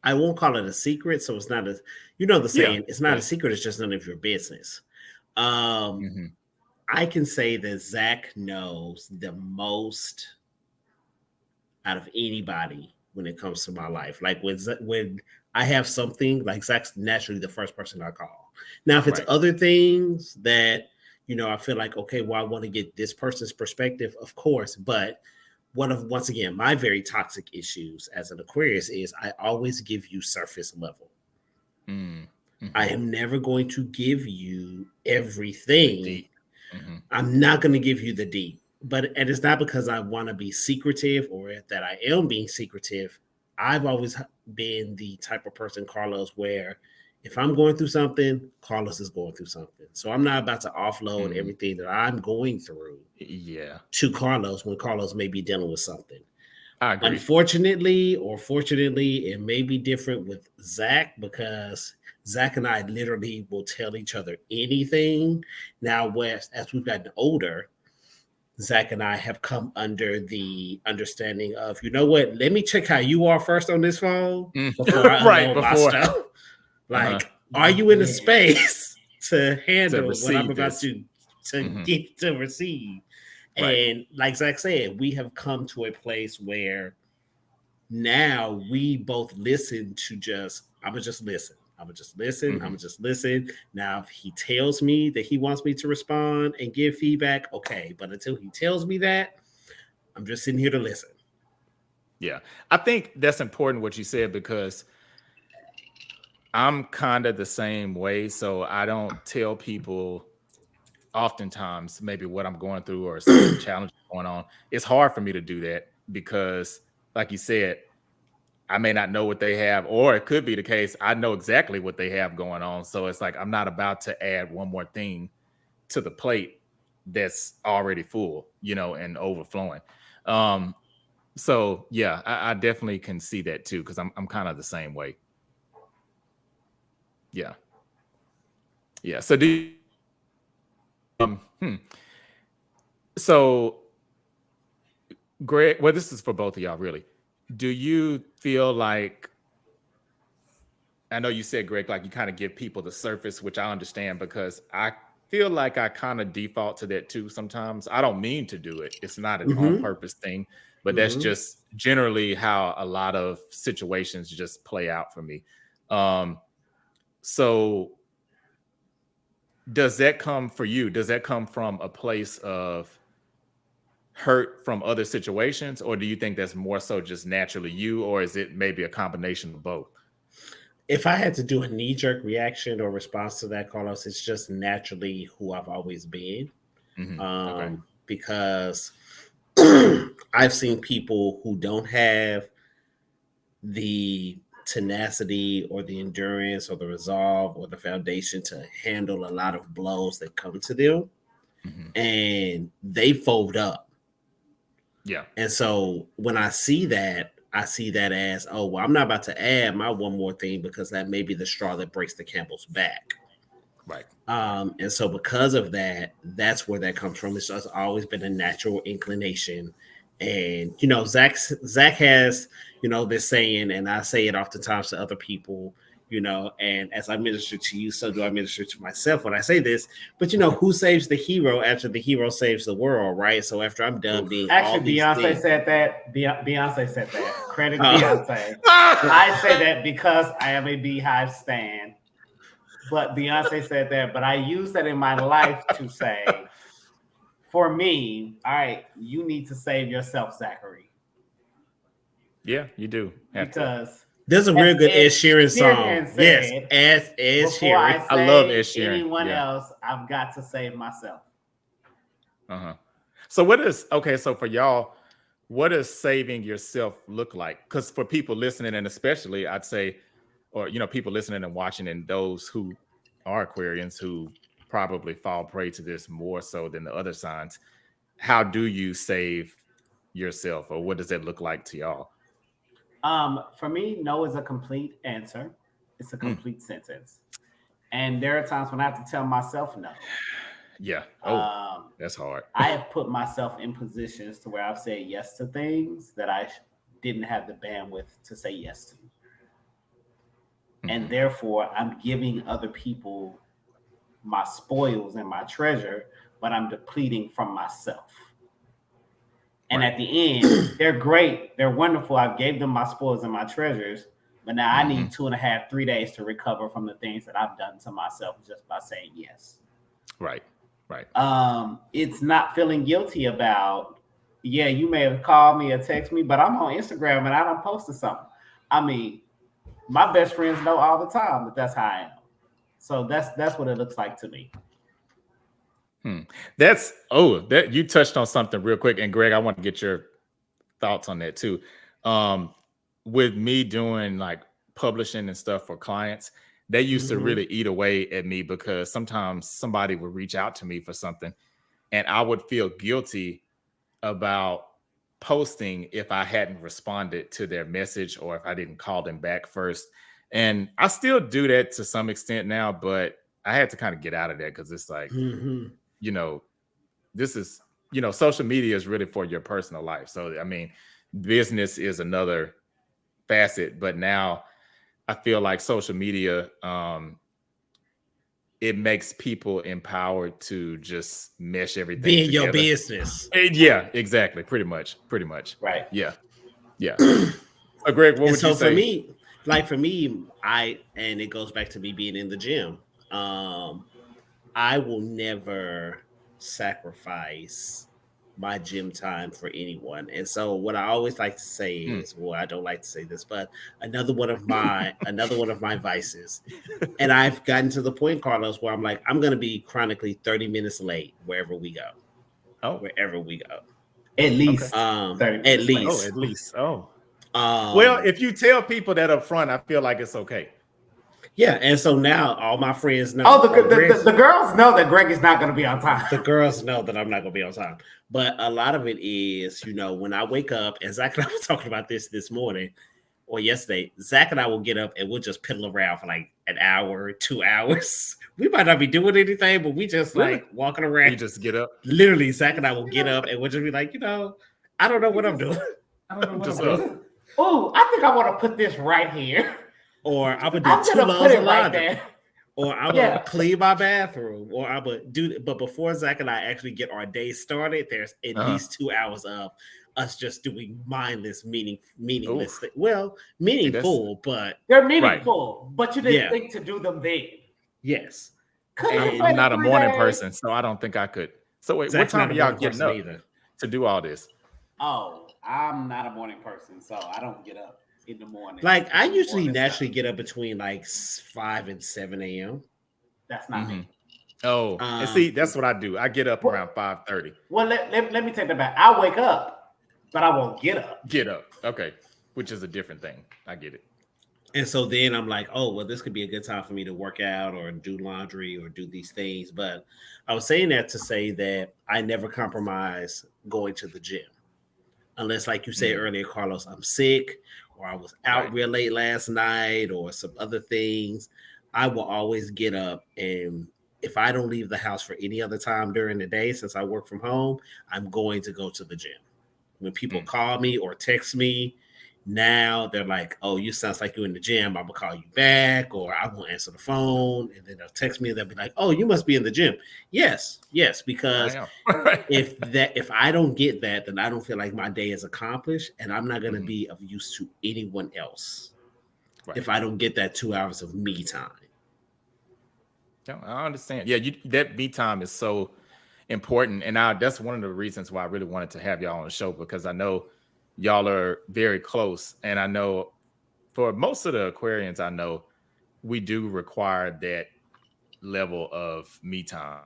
S3: I won't call it a secret, so it's not a, the saying, it's not a secret, it's just none of your business. I can say that Zach knows the most out of anybody when it comes to my life. Like when I have something, like Zach's naturally the first person I call. Now, if it's other things that, I feel like, okay, well, I want to get this person's perspective, of course. But once again, my very toxic issues as an Aquarius is I always give you surface level. I am never going to give you everything. I'm not going to give you the deep. And it's not because I want to be secretive or that I am being secretive. I've always been the type of person, Carlos, where if I'm going through something, Carlos is going through something. So I'm not about to offload everything that I'm going through to Carlos when Carlos may be dealing with something.
S1: I agree.
S3: Unfortunately or fortunately, it may be different with Zach because Zach and I literally will tell each other anything. Now, as we've gotten older, Zach and I have come under the understanding of, you know what, let me check how you are first on this phone before I unload my stuff. Like, are you in a space to handle what I'm about to get to receive? And like Zach said, we have come to a place where now we both listen to I'm going to just listen. I'm going to just listen. Now, if he tells me that he wants me to respond and give feedback, okay. But until he tells me that, I'm just sitting here to listen.
S1: Yeah. I think that's important what you said, because I'm kind of the same way. So I don't tell people oftentimes maybe what I'm going through or some challenges going on. It's hard for me to do that because, like you said, I may not know what they have, or it could be the case I know exactly what they have going on. So it's like I'm not about to add one more thing to the plate that's already full, and overflowing. So yeah, I definitely can see that too, because I'm kind of the same way. Yeah. So do you, So Greg, well, this is for both of y'all, really. Do you feel like, I know you said, Greg, like you kind of give people the surface, which I understand, because I feel like I kind of default to that too sometimes. I don't mean to do it. It's not an on purpose thing, but that's just generally how a lot of situations just play out for me. So does that come for you? Does that come from a place of hurt from other situations, or do you think that's more so just naturally you, or is it maybe a combination of both?
S3: If I had to do a knee-jerk reaction or response to that, Carlos, it's just naturally who I've always been. Because I've seen people who don't have the tenacity or the endurance or the resolve or the foundation to handle a lot of blows that come to them, and they fold up.
S1: Yeah.
S3: And so when I see that as, oh, well, I'm not about to add my one more thing because that may be the straw that breaks the camel's back.
S1: Right.
S3: And so because of that, that's where that comes from. It's just always been a natural inclination. And, Zach has, this saying, and I say it oftentimes to other people, and as I minister to you, so do I minister to myself when I say this. But who saves the hero after the hero saves the world, right? So after I'm done being
S2: actually,
S3: all these
S2: Beyonce
S3: things,
S2: said that. Beyonce said that. Credit Beyonce. I say that because I am a Beehive stan. But Beyonce said that. But I use that in my life to say, for me, all right, you need to save yourself, Zachary.
S1: Yeah, you do.
S2: Because
S3: there's a real good Ed Sheeran song.
S2: Said,
S3: yes, Ed
S2: before
S3: Sheeran.
S2: I
S1: love Ed
S2: save
S1: Sheeran.
S2: anyone else, I've got to save myself.
S1: So so for y'all, what does saving yourself look like? Because for people listening, and especially I'd say, or people listening and watching, and those who are Aquarians who probably fall prey to this more so than the other signs, how do you save yourself, or what does that look like to y'all?
S2: For me, no is a complete answer. It's a complete sentence. And there are times when I have to tell myself no.
S1: Yeah. That's hard.
S2: I have put myself in positions to where I've said yes to things that I didn't have the bandwidth to say yes to. And therefore, I'm giving other people my spoils and my treasure, but I'm depleting from myself. And at the end, they're great. They're wonderful. I gave them my spoils and my treasures, but now I need 2.5, 3 days to recover from the things that I've done to myself just by saying yes.
S1: Right.
S2: It's not feeling guilty about, you may have called me or text me, but I'm on Instagram and I don't post something. I mean, my best friends know all the time that's how I am. So that's what it looks like to me.
S1: That you touched on something real quick, and Greg, I want to get your thoughts on that too. With me doing like publishing and stuff for clients, they used to really eat away at me because sometimes somebody would reach out to me for something and I would feel guilty about posting if I hadn't responded to their message or if I didn't call them back first. And I still do that to some extent now, but I had to kind of get out of that because it's like, this is, social media is really for your personal life. So, I mean, business is another facet, but now I feel like social media, it makes people empowered to just mesh everything
S3: be in
S1: together.
S3: your business.
S1: Yeah, exactly. Pretty much.
S2: Right.
S1: Yeah. So Greg, what would you say?
S3: For me, and it goes back to me being in the gym. I will never sacrifice my gym time for anyone. And so what I always like to say is, well, I don't like to say this, but another one of my vices. And I've gotten to the point, Carlos, where I'm like, I'm going to be chronically 30 minutes late wherever we go. Wherever we go.
S2: At least.
S3: At least.
S1: At least. Well, if you tell people that up front, I feel like it's okay.
S3: Yeah, and so now all my friends know.
S2: The girls know that Greg is not going to be on time.
S3: The girls know that I'm not going to be on time. But a lot of it is, when I wake up, and Zach and I were talking about this morning or yesterday, Zach and I will get up and we'll just piddle around for like an hour, 2 hours. We might not be doing anything, but we just like walking around.
S1: You just get up?
S3: Literally, Zach and I will get up and we'll just be like, I don't know what I'm doing. I don't know what I'm doing.
S2: Oh, I think I want to put this right here.
S3: Or I'm gonna do 2 loads of laundry, or I'm gonna clean my bathroom, or I'm gonna do. But before Zach and I actually get our day started, there's at least 2 hours of us just doing mindless, meaningless things. Well, meaningful, but
S2: they're meaningful. Right. But you didn't think to do them then.
S3: Yes,
S1: I'm not a morning person, so I don't think I could. So wait, Zach's what time are y'all getting up to do all this?
S2: Oh, I'm not a morning person, so I don't get up in the morning.
S3: Like I usually naturally get up between like 5 and 7 a.m.
S2: That's not me.
S1: Oh, and see, that's what I do. I get up around 5:30.
S2: Well, let me take that back. I wake up, but I won't get up.
S1: Get up. Okay. Which is a different thing. I get it.
S3: And so then I'm like, oh, well, this could be a good time for me to work out or do laundry or do these things. But I was saying that to say that I never compromise going to the gym. Unless, like you said earlier, Carlos, I'm sick or I was out real late last night or some other things, I will always get up. And if I don't leave the house for any other time during the day, since I work from home, I'm going to go to the gym. When people call me or text me, Now they're like, "Oh, you sounds like you're in the gym. I'm gonna call you back, or I won't answer the phone." And then they'll text me and they'll be like, "Oh, you must be in the gym." Yes, because
S1: I am.
S3: if I don't get that, then I don't feel like my day is accomplished, and I'm not gonna
S1: Mhm.
S3: be of use to anyone else
S1: Right.
S3: if I don't get that 2 hours of me time.
S1: Yeah, I understand. Yeah, that me time is so important, and that's one of the reasons why I really wanted to have y'all on the show, because I know y'all are very close, and I know for most of the Aquarians I know, we do require that level of me time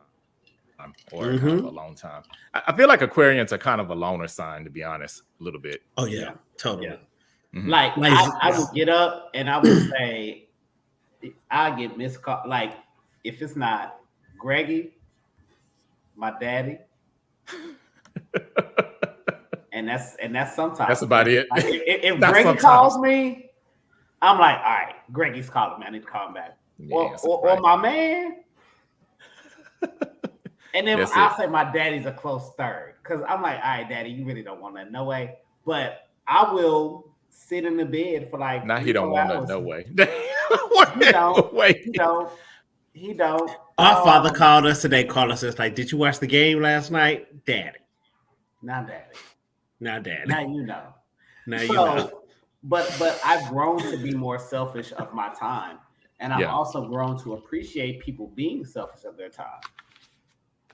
S1: or kind of
S3: Mhm.
S1: alone time. I feel like Aquarians are kind of a loner sign, to be honest, a little bit.
S3: Oh yeah, totally.
S2: Yeah.
S1: Mhm.
S2: Like
S3: Like,
S2: I would get up and I would say, I get missed call. Like if it's not Greggy, my daddy, and that's sometimes.
S1: That's about it.
S2: Like, if
S1: Not
S2: Greggy
S1: sometimes.
S2: calls me, I'm like, all right, Greggy's calling me. I need to call him back.
S1: Yeah,
S2: Or my man. And then
S1: That's
S2: I'll
S1: it.
S2: say my daddy's a close third. Because I'm like, all right, daddy, you really don't want that. No way. But I will sit in the bed for like
S1: Now he don't
S2: 3-4
S1: want
S2: hours.
S1: that, no way.
S2: He don't.
S1: Wait.
S2: He don't.
S3: our father called us today. Called us. It's like, "Did you watch the game last night, Daddy?"
S2: Not daddy.
S3: Now, Daddy.
S2: Now you know.
S3: Now
S2: So,
S3: you know.
S2: But I've grown to be more selfish of my time. And I've
S1: Yeah.
S2: also grown to appreciate people being selfish of their time.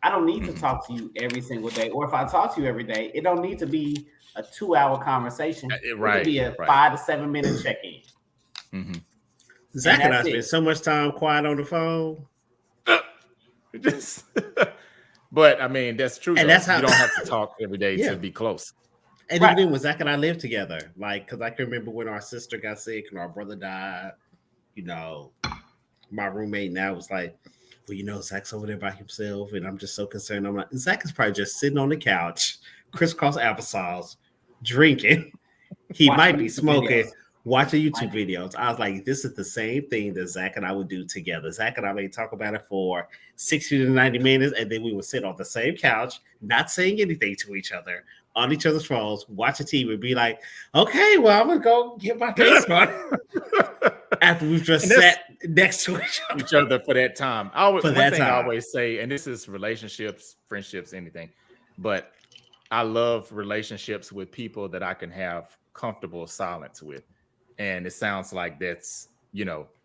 S2: I don't need to talk to you every single day. Or if I talk to you every day, it don't need to be a 2-hour conversation. It could be a 5 to 7 minute check-in.
S1: Mhm.
S3: Zach and I
S2: that's
S3: spend
S2: it.
S3: so much time quiet on the phone.
S1: Just, but I mean, that's true.
S3: And
S1: though.
S3: that's how-
S1: You don't have to talk every day
S3: Yeah.
S1: to be close.
S3: And
S2: Right.
S3: even then, when Zach and I lived together, like, because I can remember when our sister got sick and our brother died, you know, my roommate now was like, "Well, you know, Zach's over there by himself, and I'm just so concerned." I'm like, Zach is probably just sitting on the couch, crisscross applesauce, drinking. He
S2: Watching
S3: might be
S2: YouTube
S3: smoking,
S2: videos.
S3: watching YouTube videos. I was like, this is the same thing that Zach and I would do together. Zach and I may talk about it for 60 to 90 minutes, and then we would sit on the same couch, not saying anything to each other, on each other's phones, watch a TV, and be like, "Okay, well, I'm gonna go get my day started." After we've just sat next to
S1: each other for that time. One thing I always say, and this is relationships, friendships, anything, but I love relationships with people that I can have comfortable silence with. And it sounds like that's,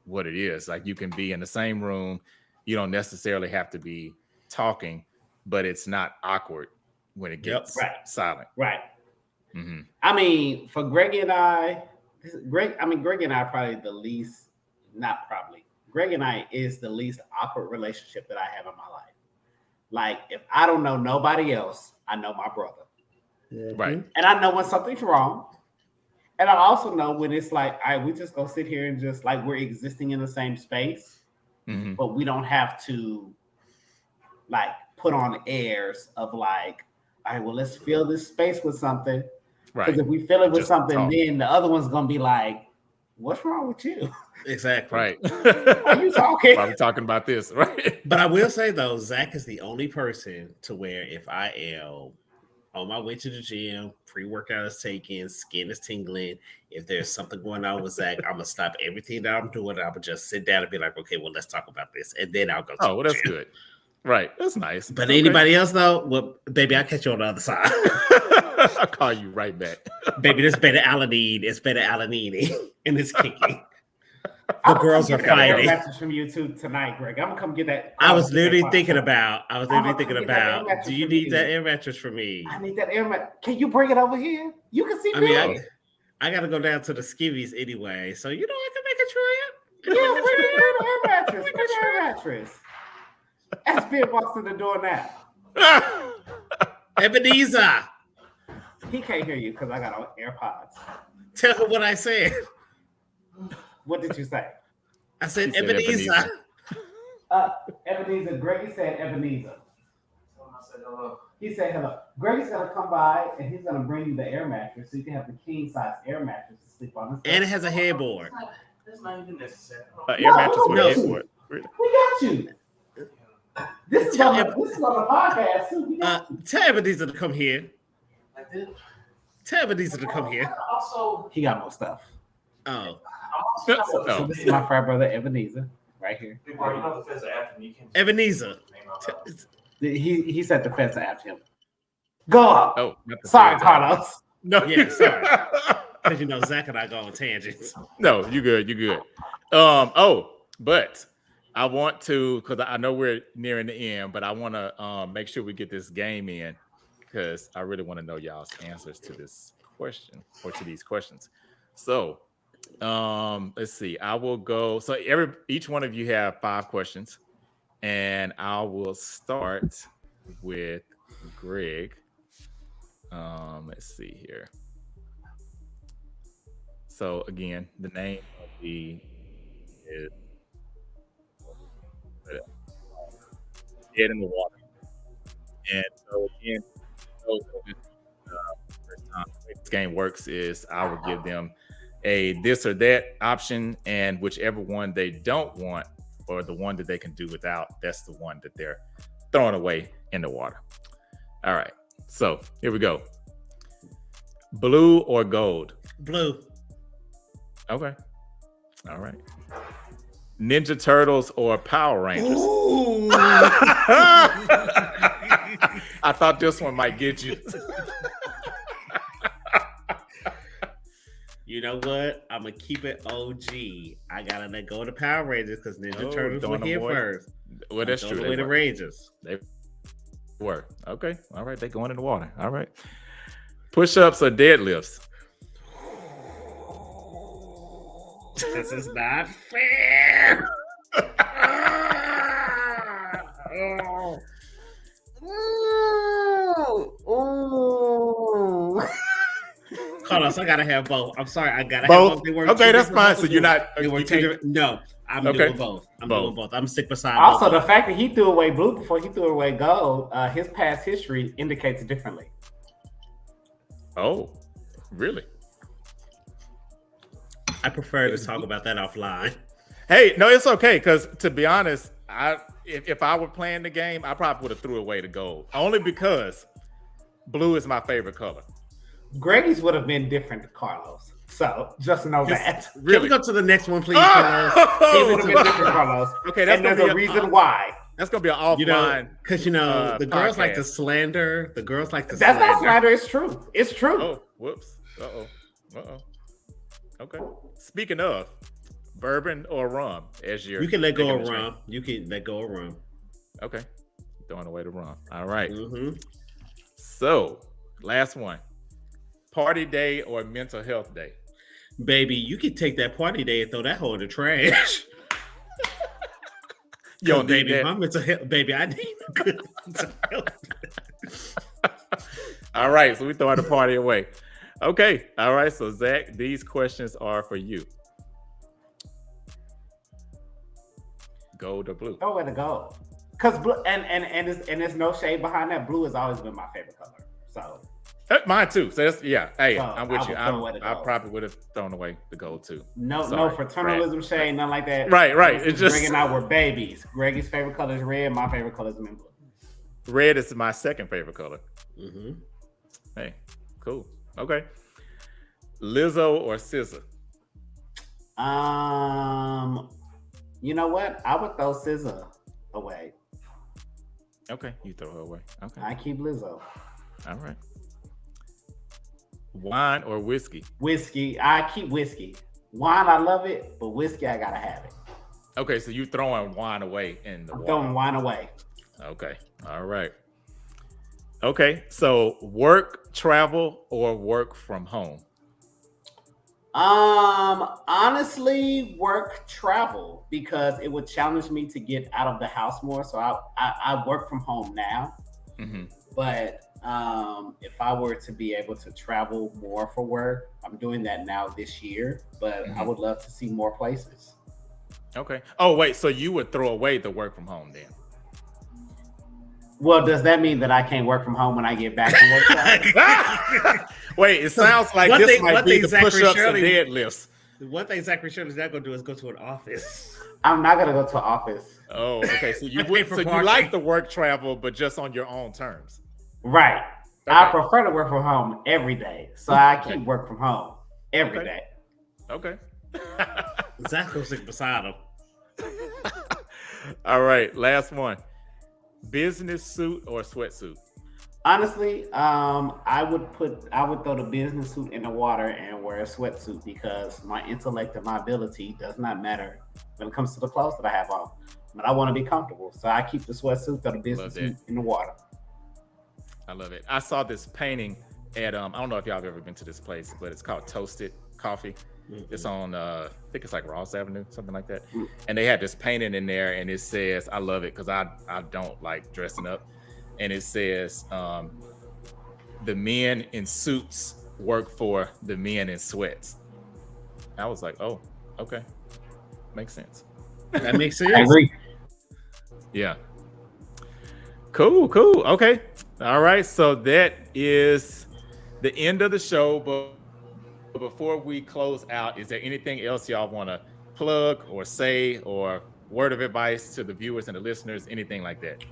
S1: what it is. Like you can be in the same room. You don't necessarily have to be talking, but it's not awkward when it gets silent.
S2: Right.
S1: Mm-hmm.
S2: I mean, for Greg and I, Greg and I are probably the least, not probably. Greg and I is the least awkward relationship that I have in my life. Like, if I don't know nobody else, I know my brother.
S1: Right.
S2: And I know when something's wrong. And I also know when it's like, all right, we just go sit here and just like we're existing in the same space, but we don't have to like put on airs of like, all right, well, let's fill this space with something. Because if we fill it with something, then the other one's gonna be like, what's wrong with you?
S3: Exactly.
S1: Right.
S2: Are you talking?
S1: Why are we talking about this? Right.
S3: But I will say though, Zach is the only person to where if I am on my way to the gym, pre-workout is taken, skin is tingling, if there's something going on with Zach, I'm gonna stop everything that I'm doing. I'm gonna just sit down and be like, "Okay, well, let's talk about this," and then I'll go.
S1: Oh, well, that's good. Right. That's nice.
S3: But anybody else though, well, baby, I'll catch you on the other side.
S1: I'll call you right back.
S3: Baby, this better alanine. It's better alanine. And it's kicking. The girls are fighting.
S2: Message from you too tonight, Greg. I'm gonna come get that.
S3: I was literally thinking about. Do you need that air mattress for me?
S2: I need that air mattress. Can you bring it over here? You can see.
S3: I mean, I gotta go down to the skivvies anyway, so I can make a trip.
S2: Yeah, bring the air mattress. Bring the air mattress. S1E4 walks in the door now.
S3: Ebenezer.
S2: He can't hear you because I got on AirPods.
S3: Tell him what I said.
S2: What did you say?
S3: I said Ebenezer.
S2: Ebenezer. Greg said Ebenezer. I said hello. He said hello. Greg's gonna come by and he's gonna bring you the air mattress so you can have the king size air mattress to sleep on.
S3: And it has a headboard.
S2: That's not even necessary.
S1: Air mattress with a headboard.
S2: We got you. This is on the podcast too.
S3: Tell Ebenezer to come here.
S2: I did.
S3: Tell Ebenezer to come here.
S2: Also, he got more stuff.
S3: Oh.
S2: So this is my frat brother Ebenezer, right here.
S4: Big bro, you know the feds are after me. You can't
S3: Ebenezer.
S2: He said the fence after him. Go up.
S1: Oh,
S2: Sorry, Carlos.
S1: No,
S3: Yeah, sorry. Because you know Zach and I go on tangents.
S1: No, you good. You good. But I want to, because I know we're nearing the end, but I want to make sure we get this game in because I really want to know y'all's answers to this question or to these questions. So let's see. I will go. So each one of you have 5 questions, and I will start with Greg. Let's see here. So again, the name of the is Dead in the Water. And so again, first time the way this game works is I will give them a this or that option, and whichever one they don't want or the one that they can do without, that's the one that they're throwing away in the water. All right, so here we go. Blue or gold?
S3: Blue.
S1: Okay. All right. Ninja Turtles or Power Rangers? I thought this one might get you.
S3: You know what? I'm gonna keep it OG. I gotta let go of the Power Rangers because Ninja Turtles were here first.
S1: Well, that's true.
S3: They the Rangers.
S1: They were. Okay. All right. They going in the water. All right. Push-ups or deadlifts?
S3: This is not fair. Carlos, I gotta have both. I'm sorry, I gotta
S1: both.
S3: have both.
S1: Okay, that's fine. So you're not.
S3: No, I'm doing both. I'm doing both. I'm stick beside.
S2: Also, the fact that he threw away blue before he threw away gold, his past history indicates differently.
S1: Oh, really?
S3: I prefer to talk about that offline.
S1: Hey, no, it's okay. Because to be honest, if I were playing the game, I probably would have threw away the gold. Only because blue is my favorite color.
S2: Greggy's would have been different to Carlos. So just know that.
S3: Really? Can we go to the next one, please?
S2: He would have been different, Carlos.
S1: Okay, that's
S2: and there's a reason why.
S1: That's gonna be an offline.
S3: Because the girls
S1: podcast.
S3: like to slander. The girls like to
S2: That's not slander. It's true. It's true.
S1: Oh, whoops. Uh-oh. Okay. Speaking of, bourbon or rum as your...
S3: You can let go of rum. You can let go of rum.
S1: Okay. Throwing away the rum. All right.
S3: Mm-hmm.
S1: So, last one. Party day or mental health day?
S3: Baby, you can take that party day and throw that hole in the trash.
S1: You don't need
S3: baby,
S1: that.
S3: my mental health, baby, I need a good mental health.
S1: All right, so we throwing the party away. Okay, all right. So Zach, these questions are for you. Gold or blue?
S2: Throw away the gold. Because blue and there's no shade behind that. Blue has always been my favorite color. So
S1: mine too. So that's Hey,
S2: so
S1: I'm with you. I
S2: gold.
S1: probably would have thrown away the gold too.
S2: No fraternalism shade, nothing like that.
S1: Right. It's just
S2: Greg and I were babies. Greggy's favorite color is red. My favorite color is mint blue.
S1: red is my second favorite color.
S3: Mm-hmm.
S1: Hey, cool. Okay. Lizzo or SZA?
S2: You know what? I would throw SZA away.
S1: Okay, you throw her away. Okay.
S2: I keep Lizzo.
S1: All right. Wine or whiskey?
S2: Whiskey. I keep whiskey. Wine, I love it, but whiskey, I gotta have it.
S1: Okay, so you throwing wine away in the
S2: I'm
S1: water.
S2: throwing wine away.
S1: Okay. All right. Okay, so work, travel, or work from home?
S2: Honestly, work travel because it would challenge me to get out of the house more. So I work from home now, but if I were to be able to travel more for work, I'm doing that now this year. But I would love to see more places.
S1: Okay. Oh wait, so you would throw away the work from home then?
S2: Well, does that mean that I can't work from home when I get back to work?
S1: Wait, it sounds like this might be the push-ups and deadlifts.
S3: One thing Zachary Shirley's not going to do is go to an office.
S2: I'm not going to go to an office.
S1: Oh, okay. So you like the work travel, but just on your own terms.
S2: Right. I prefer to work from home every day, so I keep work from home every day.
S1: Okay.
S3: Zach goes beside him.
S1: All right, last one. Business suit or sweatsuit?
S2: Honestly, I would throw the business suit in the water and wear a sweatsuit because my intellect and my ability does not matter when it comes to the clothes that I have on. But I want to be comfortable, so I keep the sweatsuit, throw the business suit in the water.
S1: I love it. I saw this painting at I don't know if y'all have ever been to this place, but it's called Toasted Coffee. Mm-hmm. It's on I think it's like Ross Avenue, something like that. Mm-hmm. And they had this painting in there, and it says, I love it because I don't like dressing up. And it says, the men in suits work for the men in sweats. I was like, oh, okay. Makes sense.
S3: That makes sense.
S2: I agree.
S1: Yeah. Cool. Okay. All right. So that is the end of the show. But before we close out, is there anything else y'all want to plug or say or word of advice to the viewers and the listeners? Anything like that?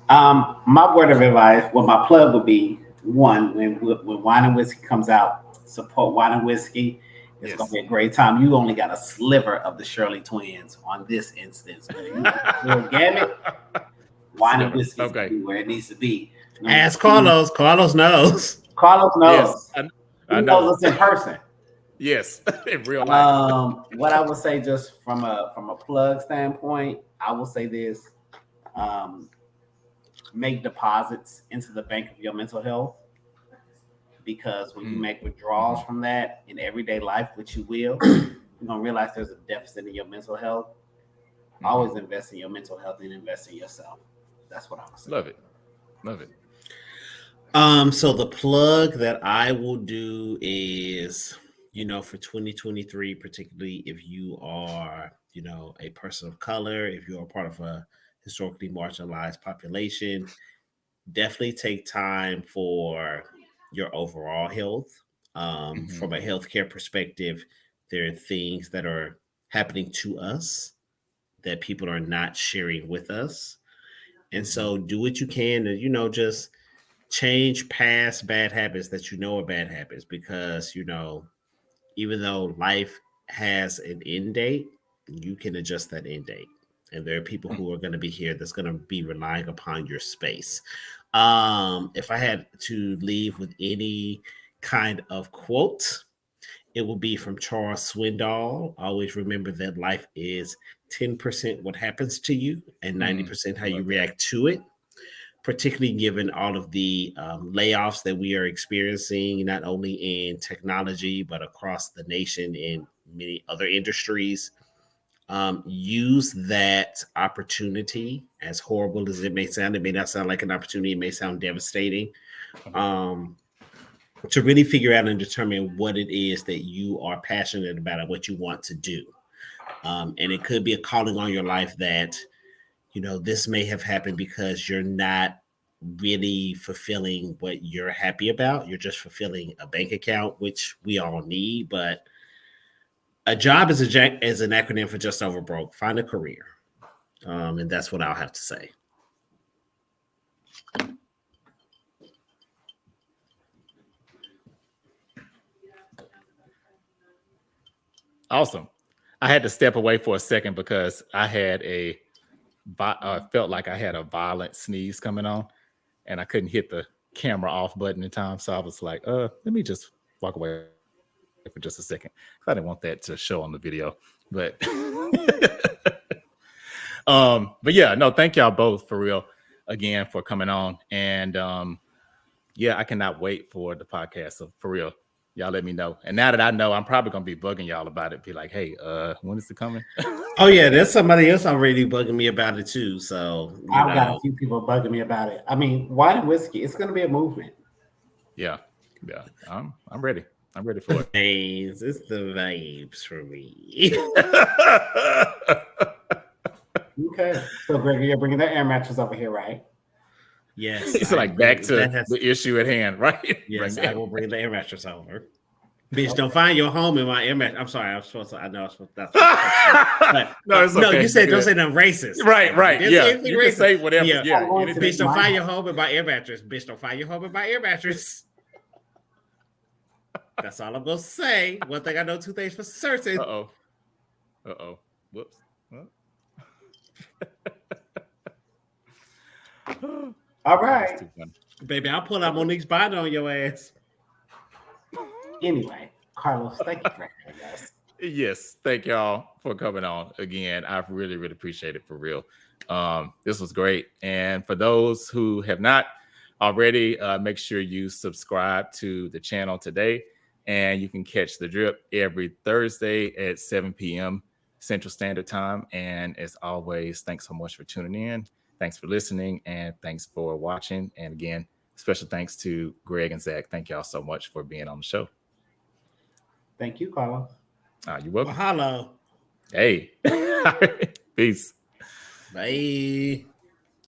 S2: My word of advice, my plug would be one, when Wine and Whiskey comes out, support Wine and Whiskey. It's going to be a great time. You only got a sliver of the Shirley twins on this instance. Gamut, Wine and Whiskey is where it needs to be.
S3: Ask Carlos. Carlos knows.
S2: Carlos knows.
S1: Yes,
S2: I know. Knows us in person.
S1: Yes, in real life.
S2: What I would say, just from a plug standpoint, I will say this. Make deposits into the bank of your mental health, because when you make withdrawals from that in everyday life, which you will, you're going to realize there's a deficit in your mental health. Always invest in your mental health and invest in yourself. That's what I would say.
S1: Love it.
S3: So the plug that I will do is, for 2023, particularly if you are, a person of color, if you're a part of a historically marginalized population, definitely take time for your overall health. From a healthcare perspective, there are things that are happening to us that people are not sharing with us. And so do what you can to, just change past bad habits that are bad habits, because, even though life has an end date, you can adjust that end date. And there are people who are going to be here that's going to be relying upon your space. If I had to leave with any kind of quote, it will be from Charles Swindoll. Always remember that life is 10% what happens to you and 90% how you react to it, particularly given all of the layoffs that we are experiencing, not only in technology, but across the nation in many other industries. Use that opportunity, as horrible as it may sound. It may not sound like an opportunity. It may sound devastating. To really figure out and determine what it is that you are passionate about and what you want to do. And it could be a calling on your life that, this may have happened because you're not really fulfilling what you're happy about. You're just fulfilling a bank account, which we all need. But a job is an acronym for just over broke. Find a career. And that's what I'll have to say.
S1: Awesome. I had to step away for a second because I had felt like I had a violent sneeze coming on, and I couldn't hit the camera off button in time. So I was like, let me just walk away for just a second. I didn't want that to show on the video, but but yeah, no, thank y'all both for real again for coming on. And yeah, I cannot wait for the podcast. So for real, y'all let me know. And now that I know, I'm probably gonna be bugging y'all about it. Be like, hey, when is it coming?
S3: Oh yeah, there's somebody else already bugging me about it too. So
S2: I've got a few people bugging me about it. I mean, Wine and Whiskey, it's gonna be a movement.
S1: Yeah. I'm ready. I'm ready for it.
S3: It's the vibes for me.
S2: Okay. So, Greg, you're bringing that air mattress over here, right?
S3: Yes.
S1: It's like back to the issue at hand, right?
S3: Yes, I will bring the air mattress over. Bitch, don't find your home in my air mattress. I'm sorry, I'm supposed to. I know I'm supposed to.
S1: No, it's
S3: no,
S1: okay.
S3: you said don't say nothing racist.
S1: Right.
S3: There's
S1: Yeah,
S3: anything
S1: you can
S3: racist.
S1: say whatever.
S3: Yeah.
S1: Yeah,
S2: I'm going to
S1: anything.
S3: Bitch, don't
S2: My
S3: find your home in my air mattress. Bitch, don't find your home in my air mattress. That's all I'm gonna say. One thing I know, two things for certain.
S1: Uh-oh. Whoops.
S2: All right.
S1: That's too funny.
S3: Baby, I'll pull out Monique's binder on your ass.
S2: Anyway, Carlos, thank you for having us.
S1: Yes, thank y'all for coming on again. I really, really appreciate it for real. This was great. And for those who have not already, make sure you subscribe to the channel today. And you can catch the drip every Thursday at 7 p.m. Central Standard Time. And as always, thanks so much for tuning in. Thanks for listening. And thanks for watching. And again, special thanks to Greg and Zach. Thank y'all so much for being on the show.
S2: Thank you, Carlos.
S1: You're welcome.
S3: Mahalo.
S1: Hey. Peace.
S3: Bye.